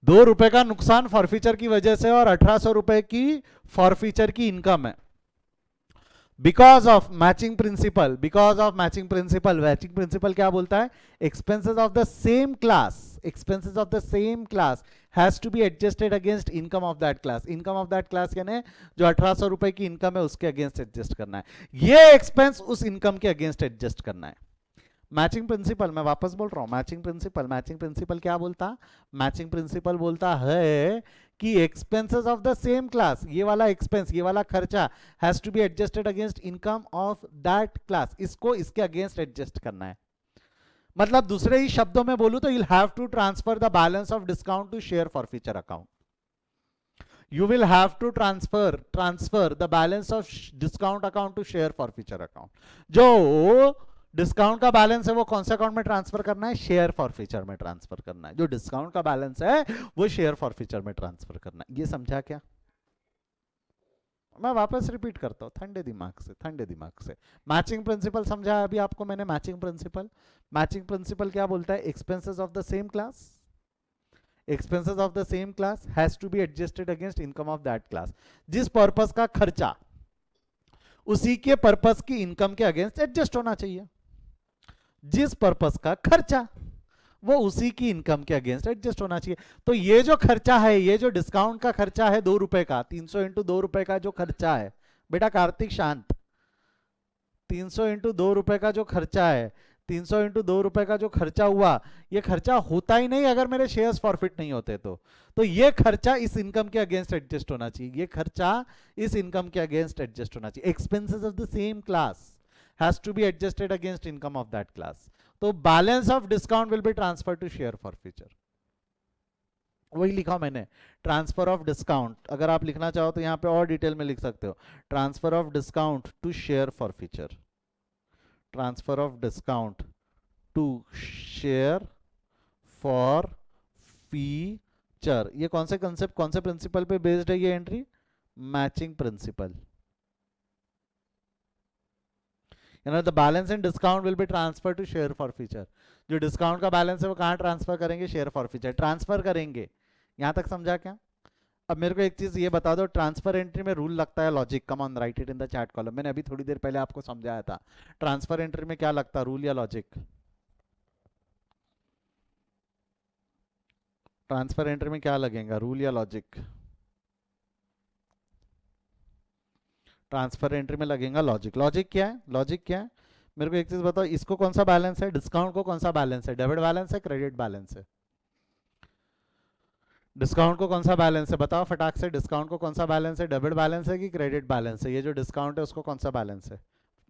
2 रुपए का नुकसान फॉरफीचर की वजह से और 1800 रुपए की फॉरफीचर की इनकम है. Because of matching principle, because of matching principle. Matching principle क्या बोलता है? Expenses of the same class, expenses of the same class has to be adjusted against income of that class. Income of that class यानी जो 1800 रुपए की income है उसके against adjust करना है. ये एक्सपेंस उस इनकम के अगेंस्ट एडजस्ट करना है. मैचिंग प्रिंसिपल, मैं वापस बोल रहा हूं, मैचिंग प्रिंसिपल. मैचिंग प्रिंसिपल क्या बोलता? मैचिंग प्रिंसिपल बोलता है कि expenses of the same class, ये वाला एक्सपेंस, ये वाला खर्चा has to be adjusted against income of that class. इसको इसके अगेंस्ट एडजस्ट करना है. मतलब दूसरे ही शब्दों में बोलूं तो you'll have to transfer the balance of discount to share forfeiture account. You will have to transfer the balance of discount account to share forfeiture account. जो डिस्काउंट का बैलेंस है वो कौन से अकाउंट में ट्रांसफर करना है? शेयर फॉरफीचर में ट्रांसफर करना है. जो डिस्काउंट का बैलेंस है वो शेयर फॉरफीचर में ट्रांसफर करना है. ये समझा क्या? मैं वापस रिपीट करता हूं ठंडे दिमाग से, ठंडे दिमाग से. मैचिंग प्रिंसिपल समझा अभी आपको मैंने. मैचिंग प्रिंसिपल, मैचिंग प्रिंसिपल क्या बोलता है? Expenses of the same class, expenses of the same class has to be adjusted against income of that class. जिस पर्पस का खर्चा उसी के पर्पस की इनकम के अगेंस्ट एडजस्ट होना चाहिए। जिस पर्पस का खर्चा, वो उसी की इनकम के अगेंस्ट एडजस्ट होना चाहिए। तो ये जो खर्चा है, ये जो डिस्काउंट का खर्चा है 2 रुपए का, 300 इंटू 2 रुपए का जो खर्चा है, बेटा कार्तिक शांत, 300 इंटू 2 रुपए का जो खर्चा है, 300 इंटू 2 रुपए का जो खर्चा हुआ, ये खर्चा होता ही नहीं अगर मेरे शेयर्स फॉरफिट नहीं होते तो ये खर्चा इस इनकम के अगेंस्ट एडजस्ट होना चाहिए, ये खर्चा इस इनकम के अगेंस्ट एडजस्ट होना चाहिए। Expenses of the same class has to be adjusted against income of that class. तो balance of discount will be transfer to share forfeiture, वही लिखा मैंने, ट्रांसफर ऑफ डिस्काउंट। अगर आप लिखना चाहो तो यहां पे और डिटेल में लिख सकते हो, transfer of discount to share forfeiture, transfer of discount to share forfeiture. ये कौन से कंसेप्ट, कौन से प्रिंसिपल पे बेस्ड है ये entry? Matching principle. The balance in discount will be transfer to share forfeiture. जो डिस्काउंट का बैलेंस है वो कहां ट्रांसफर करेंगे? शेयर फॉर फीचर ट्रांसफर करेंगे। यहां तक समझा क्या? अब मेरे को एक चीज ये बता दो, ट्रांसफर एंट्री में रूल लगता है logic, come on right it in the chat column. मैंने अभी थोड़ी देर पहले आपको समझाया था, ट्रांसफर एंट्री में क्या लगता है, रूल या लॉजिक? ट्रांसफर एंट्री में क्या लगेगा, रूल या लॉजिक? ट्रांसफर एंट्री में लगेगा लॉजिक। लॉजिक क्या है? लॉजिक क्या है? मेरे को एक चीज बताओ, इसको कौन सा बैलेंस है, डिस्काउंट को कौन सा बैलेंस है? डेबिट बैलेंस है, क्रेडिट बैलेंस है? डिस्काउंट को कौन सा बैलेंस है बताओ फटाक से, डिस्काउंट को कौन सा बैलेंस है? डेबिट बैलेंस है कि क्रेडिट बैलेंस है? ये जो डिस्काउंट है उसको कौन सा बैलेंस है?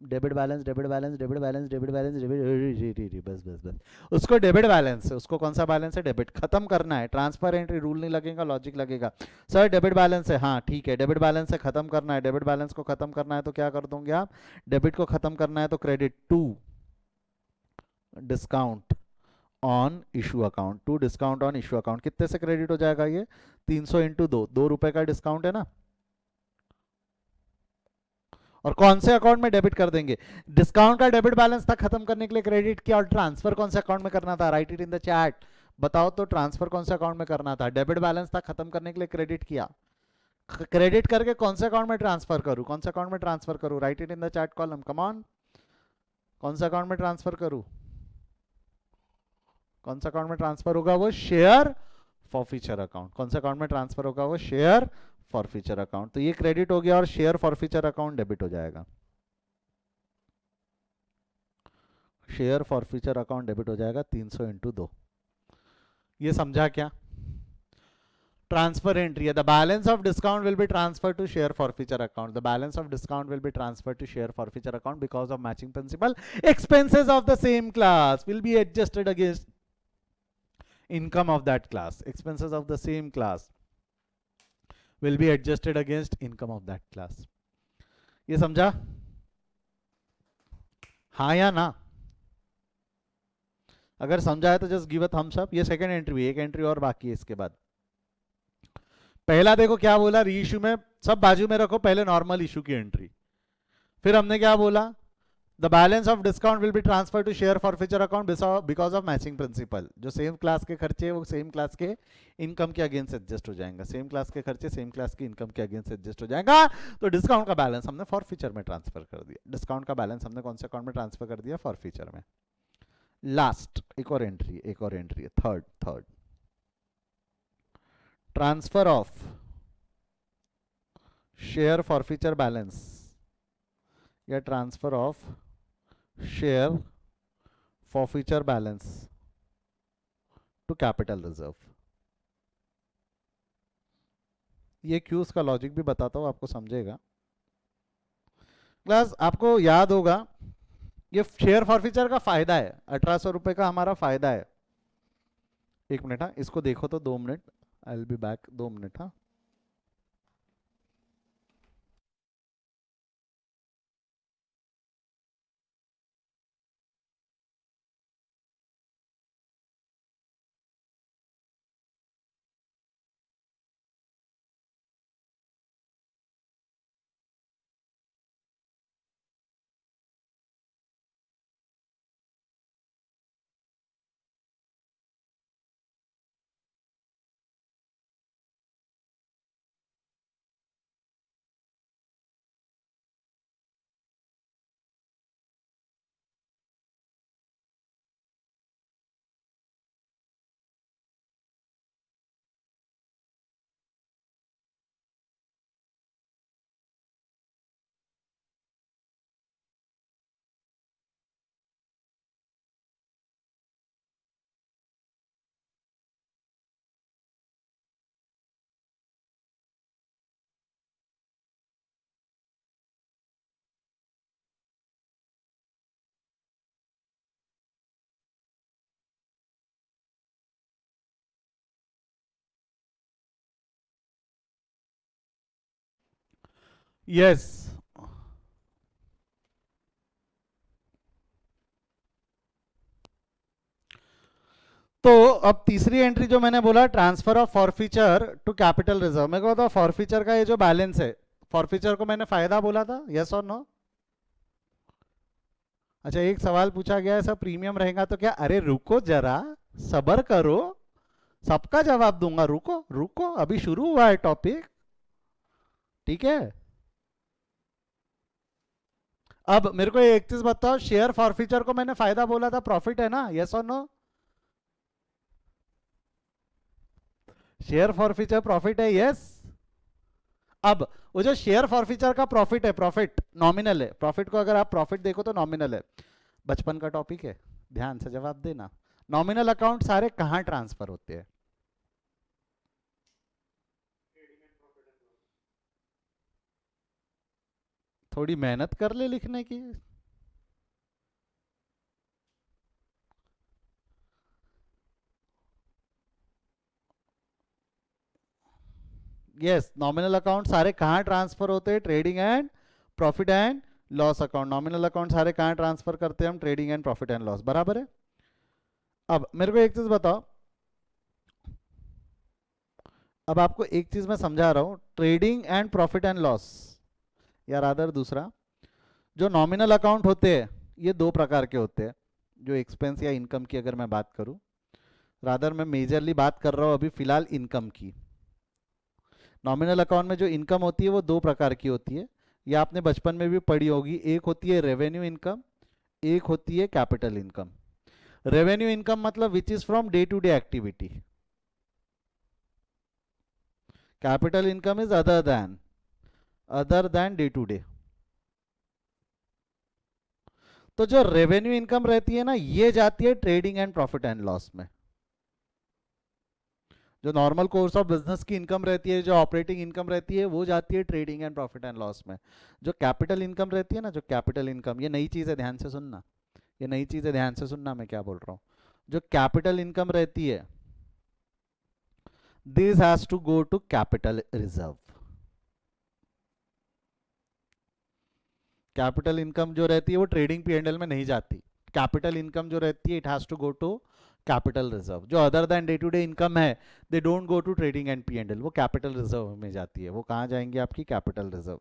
Debit balance, debit balance, debit balance, debit balance, debit, बस बस बस, उसको डेबिट बैलेंस है। उसको कौन सा बैलेंस है? डेबिट। खत्म करना है, ट्रांसफर एंट्री रूल नहीं लगेगा, लॉजिक लगेगा। सर डेबिट बैलेंस है, हाँ ठीक है, डेबिट बैलेंस से खत्म करना है। डेबिट बैलेंस को खत्म करना है तो क्या कर दोगे आप? डेबिट को खत्म करना है तो credit to discount on issue account, to discount on issue account. कितने से क्रेडिट हो जाएगा ये? 300 इंटू 2 रुपए का डिस्काउंट है ना, और कौन से अकाउंट में डेबिट कर देंगे? डिस्काउंट का डेबिट बैलेंस था, खत्म करने के लिए क्रेडिट किया, और ट्रांसफर कौन से अकाउंट में करना था? Right it in the chat, बताओ तो ट्रांसफर कौन से अकाउंट में करना था? डेबिट बैलेंस था, खत्म करने के लिए क्रेडिट किया, क्रेडिट करके कौन से अकाउंट में ट्रांसफर करूं, कौन से अकाउंट में ट्रांसफर करूं? Right it in the chat column, come on, कौन सा अकाउंट में ट्रांसफर करूं? कौन सा अकाउंट में ट्रांसफर होगा? वो शेयर फॉर फ्यूचर अकाउंट। कौन सा अकाउंट में ट्रांसफर होगा? वो शेयर फॉर फ्यूचर अकाउंट। तो ये क्रेडिट हो गया और share for future account debit हो जाएगा, share for future account debit हो जाएगा 300 इंटू 2। ये समझा क्या? ट्रांसफर एंट्री है, the balance of discount will be transfer to share for future account, the balance of discount will be transfer to share for future account because of matching principle. Expenses of the same class will be adjusted against income of that class, expenses of the same class will be adjusted against income of that class। ये समझा? हाँ या ना? अगर समझा है तो just give a thumbs up. ये सेकंड एंट्री, एक एंट्री और बाकी है इसके बाद। पहला देखो क्या बोला, री इशू में सब बाजू में रखो, पहले नॉर्मल इशू की एंट्री, फिर हमने क्या बोला, the balance of discount will be transfer to share for future account because of matching principle. जो सेम क्लास के खर्चे वो सेम क्लास के इनकम के अगेंस्ट एडजस्ट हो जाएगा, सेम क्लास के खर्चे सेम क्लास की इनकम के अगेंस्ट एडजस्ट हो जाएगा। तो डिस्काउंट का बैलेंस हमने फॉर फ्यूचर में ट्रांसफर कर दिया, डिस्काउंट का बैलेंस हमने कौन से अकाउंट में ट्रांसफर कर दिया? फॉर फ्यूचर में। लास्ट एक और एंट्री, एक और एंट्री है, third transfer of share for future balance या transfer of share for future balance to capital reserve. ये क्यूज का लॉजिक भी बताता हूं, आपको समझेगा। क्लास आपको याद होगा, ये शेयर फॉरफीचर का फायदा है, 1800 रुपए का हमारा फायदा है। एक मिनट, हाँ इसको देखो तो 2 मिनट, आई विल बी बैक, 2 मिनट हाँ। यस। तो अब तीसरी एंट्री जो मैंने बोला, transfer of forfeiture to capital reserve, मेरे को बताओ फॉरफीचर का ये जो बैलेंस है, फॉरफीचर को मैंने फायदा बोला था, यस और नो? अच्छा, एक सवाल पूछा गया है सब प्रीमियम रहेगा तो क्या, अरे रुको जरा, सबर करो, सबका जवाब दूंगा, रुको रुको, अभी शुरू हुआ है टॉपिक, ठीक है? अब मेरे को एक चीज बताओ, शेयर फॉरफीचर को मैंने फायदा बोला था, प्रॉफिट है ना, यस और नो? शेयर फॉरफीचर प्रॉफिट है, यस। अब वो जो शेयर फॉरफीचर का प्रॉफिट है, प्रॉफिट नॉमिनल है, प्रॉफिट को अगर आप प्रॉफिट देखो तो नॉमिनल है, बचपन का टॉपिक है, ध्यान से जवाब देना। नॉमिनल अकाउंट सारे कहां ट्रांसफर होते हैं? थोड़ी मेहनत कर ले लिखने की। यस, नॉमिनल अकाउंट सारे कहां ट्रांसफर होते हैं? Trading and profit and loss account. Nominal account सारे कहां ट्रांसफर करते हैं हम? Trading and profit and loss, बराबर है। अब मेरे को एक चीज बताओ, अब आपको एक चीज मैं समझा रहा हूं, trading and profit and loss, या रादर दूसरा, जो नॉमिनल अकाउंट होते हैं ये दो प्रकार के होते हैं, जो एक्सपेंस या इनकम की अगर मैं बात करूं, रादर मैं मेजरली बात कर रहा हूं अभी फिलहाल इनकम की। नॉमिनल अकाउंट में जो इनकम होती है वो दो प्रकार की होती है, ये आपने बचपन में भी पढ़ी होगी, एक होती है रेवेन्यू इनकम, एक होती है कैपिटल इनकम। रेवेन्यू इनकम मतलब which is from day to day activity, capital income is other than day to day. तो जो रेवेन्यू इनकम रहती है ना, ये जाती है trading and profit and loss में। जो नॉर्मल कोर्स ऑफ बिजनेस की इनकम रहती है, जो ऑपरेटिंग इनकम रहती है, वो जाती है trading and profit and loss में। जो कैपिटल इनकम रहती है ना, जो कैपिटल इनकम, ये नई चीज है, ध्यान से सुनना, ये नई चीज है, ध्यान से सुनना मैं क्या बोल रहा हूँ। जो कैपिटल इनकम रहती है, this has to go to capital reserve. Capital income जो रहती है वो ट्रेडिंग पीएनएल में नहीं जाती। कैपिटल इनकम जो रहती है, it has to go to capital reserve. जो other than day to day income है, they don't go to trading and PNL, वो कैपिटल रिजर्व में जाती है। वो कहाँ जाएंगी? आपकी कैपिटल रिजर्व।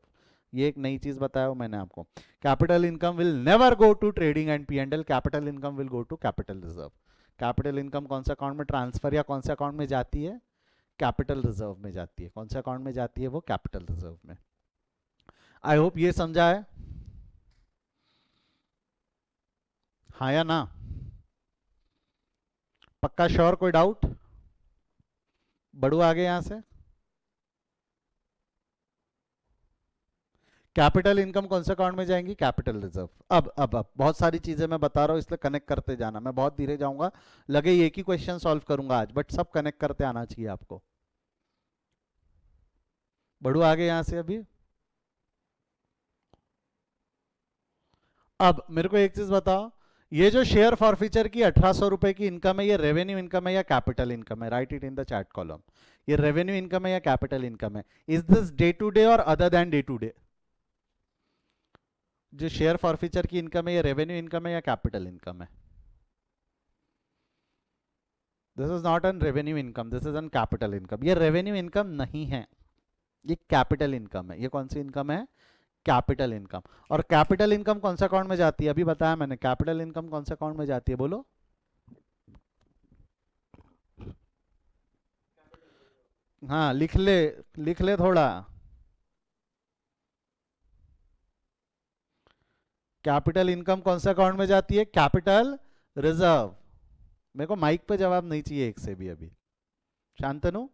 ये एक नई चीज बताया हो मैंने आपको। Capital income will never go to trading and PNL, capital income will go to capital reserve. Capital income कौन सा अकाउंट में ट्रांसफर या कौन से अकाउंट में जाती है? कैपिटल रिजर्व में जाती है। कौन से अकाउंट में जाती है? वो कैपिटल रिजर्व में। आई होप ये समझा है, हाँ या ना? पक्का श्योर? कोई डाउट? बढ़ू आगे यहां से। कैपिटल इनकम कौन से अकाउंट में जाएंगी? Capital reserve. अब बहुत सारी चीजें मैं बता रहा हूं, इसलिए कनेक्ट करते जाना, मैं बहुत धीरे जाऊंगा, लगे एक ही क्वेश्चन सॉल्व करूंगा आज, बट सब कनेक्ट करते आना चाहिए आपको। बढ़ू आगे यहां से अभी। अब मेरे को एक चीज बताओ, ये जो शेयर फॉरफीचर की 1800 रुपए की इनकम है, ये रेवेन्यू इनकम है या कैपिटल इनकम है? Write it in the chat column. ये रेवेन्यू इनकम है या कैपिटल इनकम है? Is this day to day और other than day to day? जो शेयर फॉरफीचर की इनकम है, ये रेवेन्यू इनकम है या कैपिटल इनकम है? This is not an revenue income, this is an capital income. ये रेवेन्यू इनकम नहीं है, ये कैपिटल इनकम है। ये कौन सी इनकम है? Capital income. और कैपिटल इनकम कौन सा अकाउंट में जाती है? अभी बताया मैंने, कैपिटल इनकम कौन सा अकाउंट में जाती है, बोलो। हाँ लिख ले, लिख ले थोड़ा। कैपिटल इनकम कौन सा अकाउंट में जाती है? Capital reserve. मेरे को माइक पे जवाब नहीं चाहिए एक से भी अभी। शांतनु,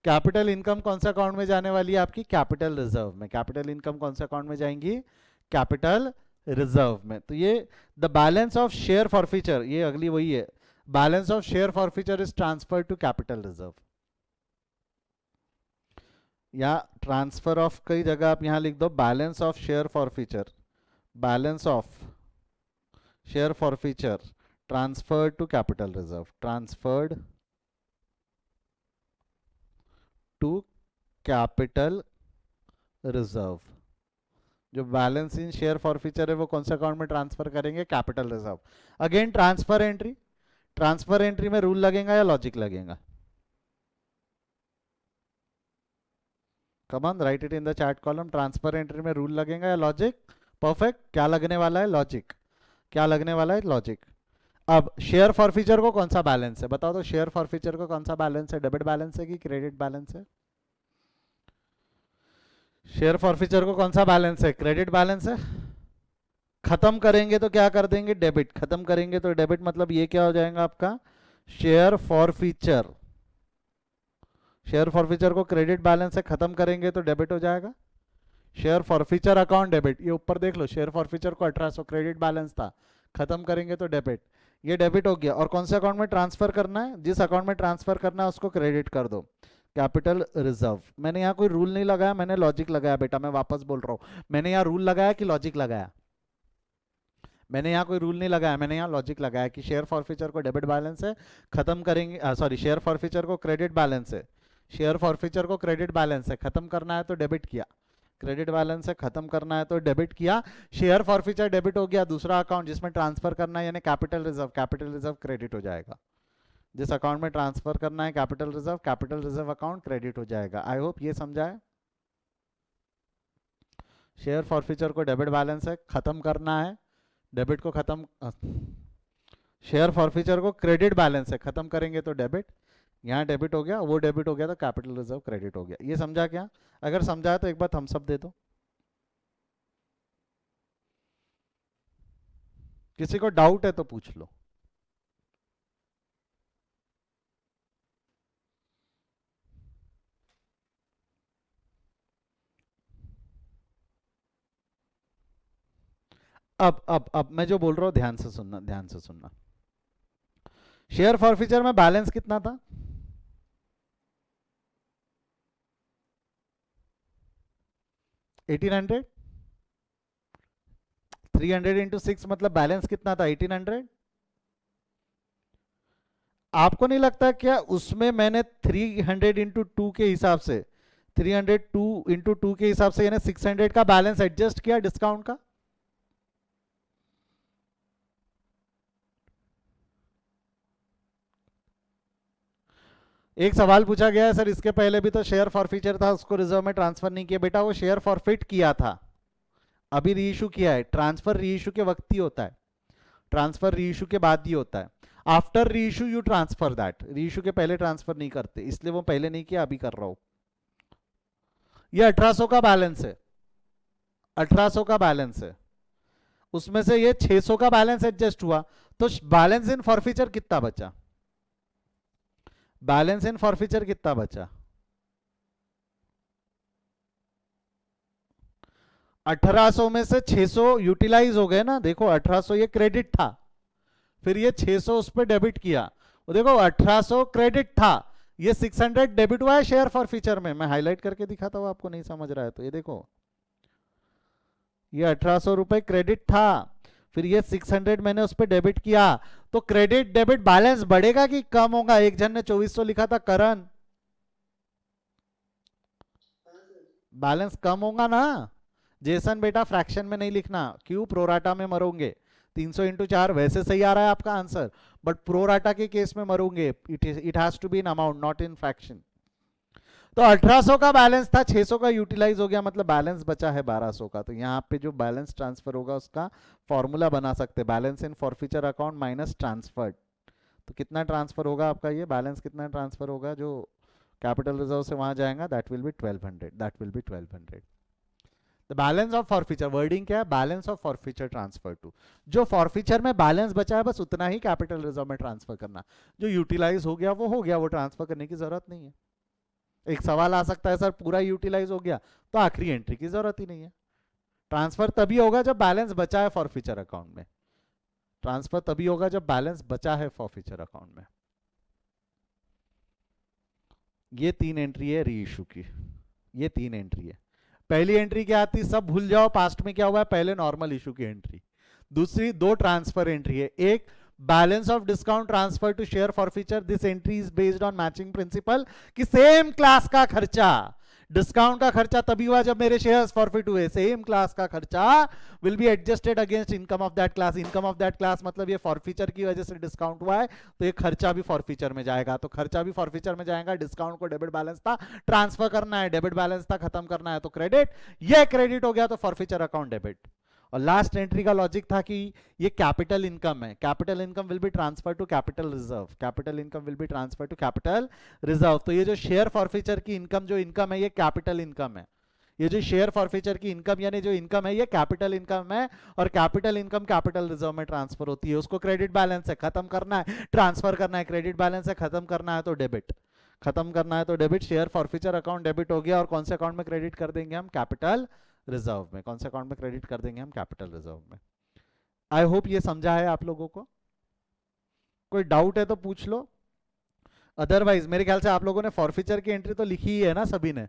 कैपिटल इनकम कौन सा अकाउंट में जाने वाली है? आपकी कैपिटल रिजर्व में। कैपिटल इनकम कौन सा अकाउंट में जाएंगी? कैपिटल रिजर्व में। तो ये the balance of share forfeiture, ये अगली वही है, balance of share forfeiture is transfer to capital reserve. या ट्रांसफर ऑफ कई जगह आप यहां लिख दो, balance of share forfeiture, balance of share forfeiture transferred to capital reserve, transferred to capital reserve. जो बैलेंस इन शेयर फॉरफीचर है वो कौन से अकाउंट में ट्रांसफर करेंगे? Capital reserve. Again transfer entry, transfer entry में रूल लगेगा या लॉजिक लगेगा? Come on, right it in the chat column. Transfer entry में रूल लगेगा या लॉजिक? परफेक्ट। क्या लगने वाला है? लॉजिक। क्या लगने वाला है? लॉजिक। अब शेयर फॉरफीचर को कौन सा बैलेंस है बताओ तो? शेयर फॉरफीचर को कौन सा बैलेंस है? डेबिट बैलेंस है कि क्रेडिट बैलेंस है? शेयर फॉरफीचर को कौन सा बैलेंस है? क्रेडिट बैलेंस है। खत्म करेंगे तो क्या कर देंगे? डेबिट। खत्म करेंगे तो डेबिट, मतलब ये क्या हो जाएगा आपका? Share forfeiture. शेयर फॉरफीचर को क्रेडिट बैलेंस से खत्म करेंगे तो डेबिट हो जाएगा। Share forfeiture account debit. ये ऊपर देख लो, शेयर फॉरफीचर को 1800 क्रेडिट बैलेंस था, खत्म करेंगे तो डेबिट। ये डेबिट हो गया। और कौन से अकाउंट में ट्रांसफर करना है? जिस अकाउंट में ट्रांसफर करना है उसको क्रेडिट कर दो, कैपिटल रिजर्व। मैंने यहाँ कोई रूल नहीं लगाया, मैंने लॉजिक लगाया बेटा। मैं वापस बोल रहा हूँ, मैंने यहाँ रूल लगाया कि लॉजिक लगाया? मैंने यहाँ कोई रूल नहीं लगाया, मैंने यहाँ लॉजिक लगाया कि शेयर फॉरफीचर को डेबिट बैलेंस है, खत्म करेंगे, सॉरी, शेयर फॉरफीचर को क्रेडिट बैलेंस है। शेयर फॉरफीचर को क्रेडिट बैलेंस है, खत्म करना है तो डेबिट किया। क्रेडिट बैलेंस है, खत्म करना है तो डेबिट किया। शेयर फॉरफीचर डेबिट हो गया। दूसरा अकाउंट जिसमें ट्रांसफर करना है यानी capital reserve, capital reserve credit हो जाएगा। जिस अकाउंट में ट्रांसफर करना है कैपिटल रिजर्व अकाउंट क्रेडिट हो जाएगा। आई होप ये समझा है। शेयर फॉरफीचर को डेबिट बैलेंस है, खत्म करना है, डेबिट को खत्म, शेयर फॉरफीचर को क्रेडिट बैलेंस है, खत्म करेंगे तो डेबिट। यहाँ डेबिट हो गया, वो डेबिट हो गया तो कैपिटल रिजर्व क्रेडिट हो गया। ये समझा क्या? अगर समझा है तो एक बार थम्स अप दे दो। किसी को डाउट है तो पूछ लो। अब मैं जो बोल रहा हूं ध्यान से सुनना, ध्यान से सुनना। शेयर फॉरफीचर में बैलेंस कितना था? 1800। 300 इंटू 6 मतलब बैलेंस कितना था? 1800। आपको नहीं लगता क्या उसमें मैंने 300 इंटू 2 के हिसाब से, 302 इंटू 2 के हिसाब से यानी 600 का बैलेंस एडजस्ट किया डिस्काउंट का? एक सवाल पूछा गया है सर, इसके पहले भी तो शेयर फॉरफीचर था, उसको रिजर्व में ट्रांसफर नहीं किया। बेटा वो शेयर फॉरफिट किया था, अभी रीइशू किया है। ट्रांसफर रीइशू के वक्त ही होता है, ट्रांसफर रीइशू के बाद ही होता है। After reissue you transfer that, reissue के पहले ट्रांसफर नहीं करते, इसलिए वो पहले नहीं किया, अभी कर रहा हूं। ये 1800 का बैलेंस है, 1800 का बैलेंस है, उसमें से ये 600 का बैलेंस एडजस्ट हुआ, तो बैलेंस इन फॉरफीचर कितना बचा? बैलेंस इन फॉरफीचर कितना बचा? 1800 में से 600 यूटिलाइज हो गए ना। देखो 1800 ये क्रेडिट था, फिर ये 600 उस पर डेबिट किया। वो देखो 1800 क्रेडिट था, ये 600 डेबिट हुआ है शेयर फॉरफीचर में। मैं हाईलाइट करके दिखाता हूं, आपको नहीं समझ रहा है तो ये देखो, ये 1800 रुपए क्रेडिट था, फिर ये 600 मैंने उस पर डेबिट किया। तो क्रेडिट डेबिट बैलेंस बढ़ेगा कि कम होगा? एक जन ने 2400 लिखा था, करण, बैलेंस कम होगा ना। जेसन बेटा फ्रैक्शन में नहीं लिखना, क्यों? प्रोराटा में मरोगे। 300 इंटू 4 वैसे सही आ रहा है आपका आंसर, बट प्रोराटा के केस में मरोगे। It has to be in amount not in fraction. तो 1800 का बैलेंस था, 600 का यूटिलाइज हो गया, मतलब बैलेंस बचा है 1200 का। तो यहाँ पे जो बैलेंस ट्रांसफर होगा उसका फॉर्मूला बना सकते हैं, बैलेंस इन फॉरफीचर अकाउंट माइनस ट्रांसफर्ड। तो कितना ट्रांसफर होगा आपका? ये बैलेंस कितना ट्रांसफर होगा जो कैपिटल रिजर्व से वहां जाएगा? That will be 1200, that will be 1200। The balance of forfeiture, wording क्या है? Balance of forfeiture transfer to. जो फॉरफीचर में बैलेंस बचा है बस उतना ही कैपिटल रिजर्व में ट्रांसफर करना। जो यूटिलाइज हो गया वो हो गया, वो ट्रांसफर करने की जरूरत नहीं है। एक सवाल आ सकता है सर पूरा यूटिलाइज हो गया तो आखिरी एंट्री की जरूरत ही नहीं है। ट्रांसफर तभी होगा जब बैलेंस बचा है फॉरफीचर अकाउंट में, ट्रांसफर तभी होगा जब बैलेंस बचा है फॉरफीचर अकाउंट में। ये 3 एंट्री है री इशू की, ये 3 एंट्री है। पहली एंट्री क्या आती, सब भूल जाओ पास्ट में क्या हुआ है, पहले नॉर्मल इशू की एंट्री। दूसरी 2 ट्रांसफर एंट्री है, एक balance of discount transfer to share forfeiture, this entry is based on matching principle कि सेम क्लास का खर्चा डिस्काउंट का खर्चा तभी हुआ जब मेरे शेयर्स फॉरफिट हुए। सेम क्लास का खर्चा will be adjusted against income of that class. Income of that class मतलब ये फॉरफीचर की वजह से डिस्काउंट हुआ है, तो ये खर्चा भी फॉरफीचर में जाएगा। तो खर्चा भी फॉरफीचर में जाएगा। डिस्काउंट को डेबिट बैलेंस था ट्रांसफर करना है, डेबिट बैलेंस था खत्म करना है, तो क्रेडिट। ये क्रेडिट हो गया तो फॉरफीचर अकाउंट डेबिट। और लास्ट एंट्री का लॉजिक था कि ये कैपिटल इनकम है। Capital income will be transfer to capital reserve. Capital income will be transfer to capital reserve. तो ये जो शेयर फॉरफीचर की इनकम जो इनकम है ये कैपिटल इनकम है। ये जो शेयर फॉरफीचर की इनकम यानी जो इनकम है ये कैपिटल इनकम है। और कैपिटल इनकम कैपिटल रिजर्व में ट्रांसफर होती है। उसको क्रेडिट बैलेंस है खत्म करना है, ट्रांसफर करना है। क्रेडिट बैलेंस है खत्म करना है तो डेबिट, खत्म करना है तो debit. Share forfeiture account debit हो गया। और कौन से अकाउंट में क्रेडिट कर देंगे हम? कैपिटल रिजर्व में। कौन से अकाउंट में क्रेडिट कर देंगे हम? कैपिटल रिजर्व में। आई होप ये समझा है आप लोगों को। कोई डाउट है तो पूछ लो, अदरवाइज मेरे ख्याल से आप लोगों ने फॉरफीचर की एंट्री तो लिखी ही है ना सभी ने?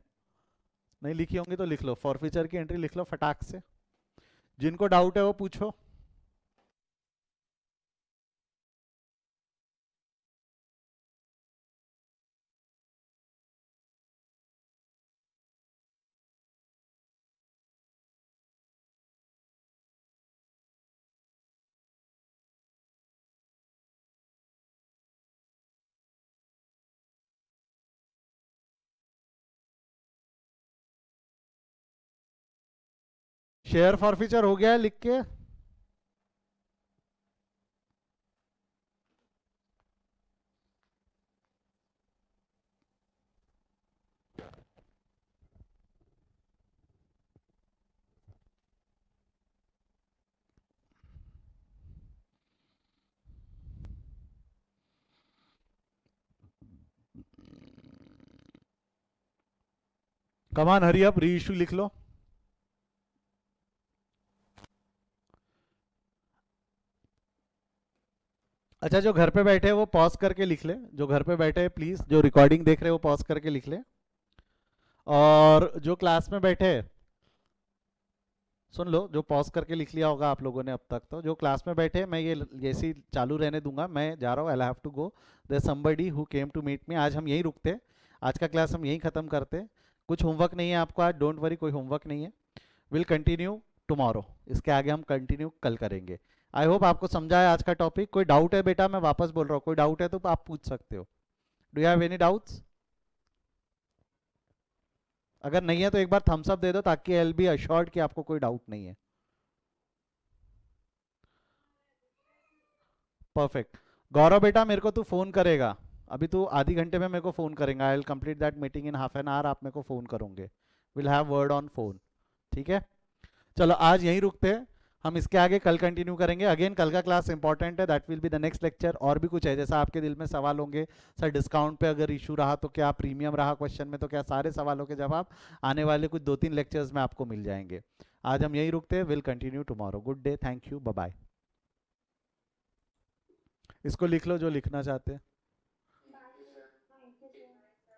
नहीं लिखी होंगी तो लिख लो, फॉरफीचर की एंट्री लिख लो फटाक से। जिनको डाउट है वो पूछो। शेयर फॉरफीचर हो गया है लिख के? कमान हरी अप, री इशू लिख लो। अच्छा जो घर पे बैठे हैं वो पॉज करके लिख ले। जो घर पे बैठे हैं प्लीज, जो रिकॉर्डिंग देख रहे हैं वो पॉज करके लिख ले। और जो क्लास में बैठे हैं सुन लो, जो पॉज करके लिख लिया होगा आप लोगों ने अब तक, तो जो क्लास में बैठे मैं ये ऐसे ही चालू रहने दूंगा। मैं जा रहा हूँ, I have to go, there somebody who came to meet me. आज हम यहीं रुकते, आज का क्लास हम यहीं ख़त्म करते। कुछ होमवर्क नहीं है आपको आज, डोंट वरी, कोई होमवर्क नहीं है। विल कंटिन्यू टुमारो, इसके आगे हम कंटिन्यू कल करेंगे। आई होप आपको समझा है आज का टॉपिक। कोई डाउट है बेटा? मैं वापस बोल रहा हूँ, कोई डाउट है तो आप पूछ सकते हो। Do you have any doubts? अगर नहीं है तो एक बार थम्स अप दे दो ताकि आई विल बी अश्योर्ड कि आपको कोई डाउट नहीं है। परफेक्ट। गौरव बेटा मेरे को तू फोन करेगा, अभी तू आधी घंटे में मेरे को फोन करेगा। I will complete that meeting in half an hour. आप मेरे को फोन करोगे, will have word on phone, ठीक है? चलो आज यहीं रुकते हैं, हम इसके आगे कल कंटिन्यू करेंगे। अगेन कल का क्लास इंपॉर्टेंट है, that will be the next lecture. और भी कुछ है जैसा आपके दिल में सवाल होंगे, सर डिस्काउंट पे अगर इशू रहा तो क्या, प्रीमियम रहा क्वेश्चन में तो क्या, सारे सवालों के जवाब आने वाले कुछ 2-3 लेक्चर्स में आपको मिल जाएंगे। आज हम यहीं रुकते हैं, will continue tomorrow. Good day, thank you, bye bye. इसको लिख लो जो लिखना चाहते हैं।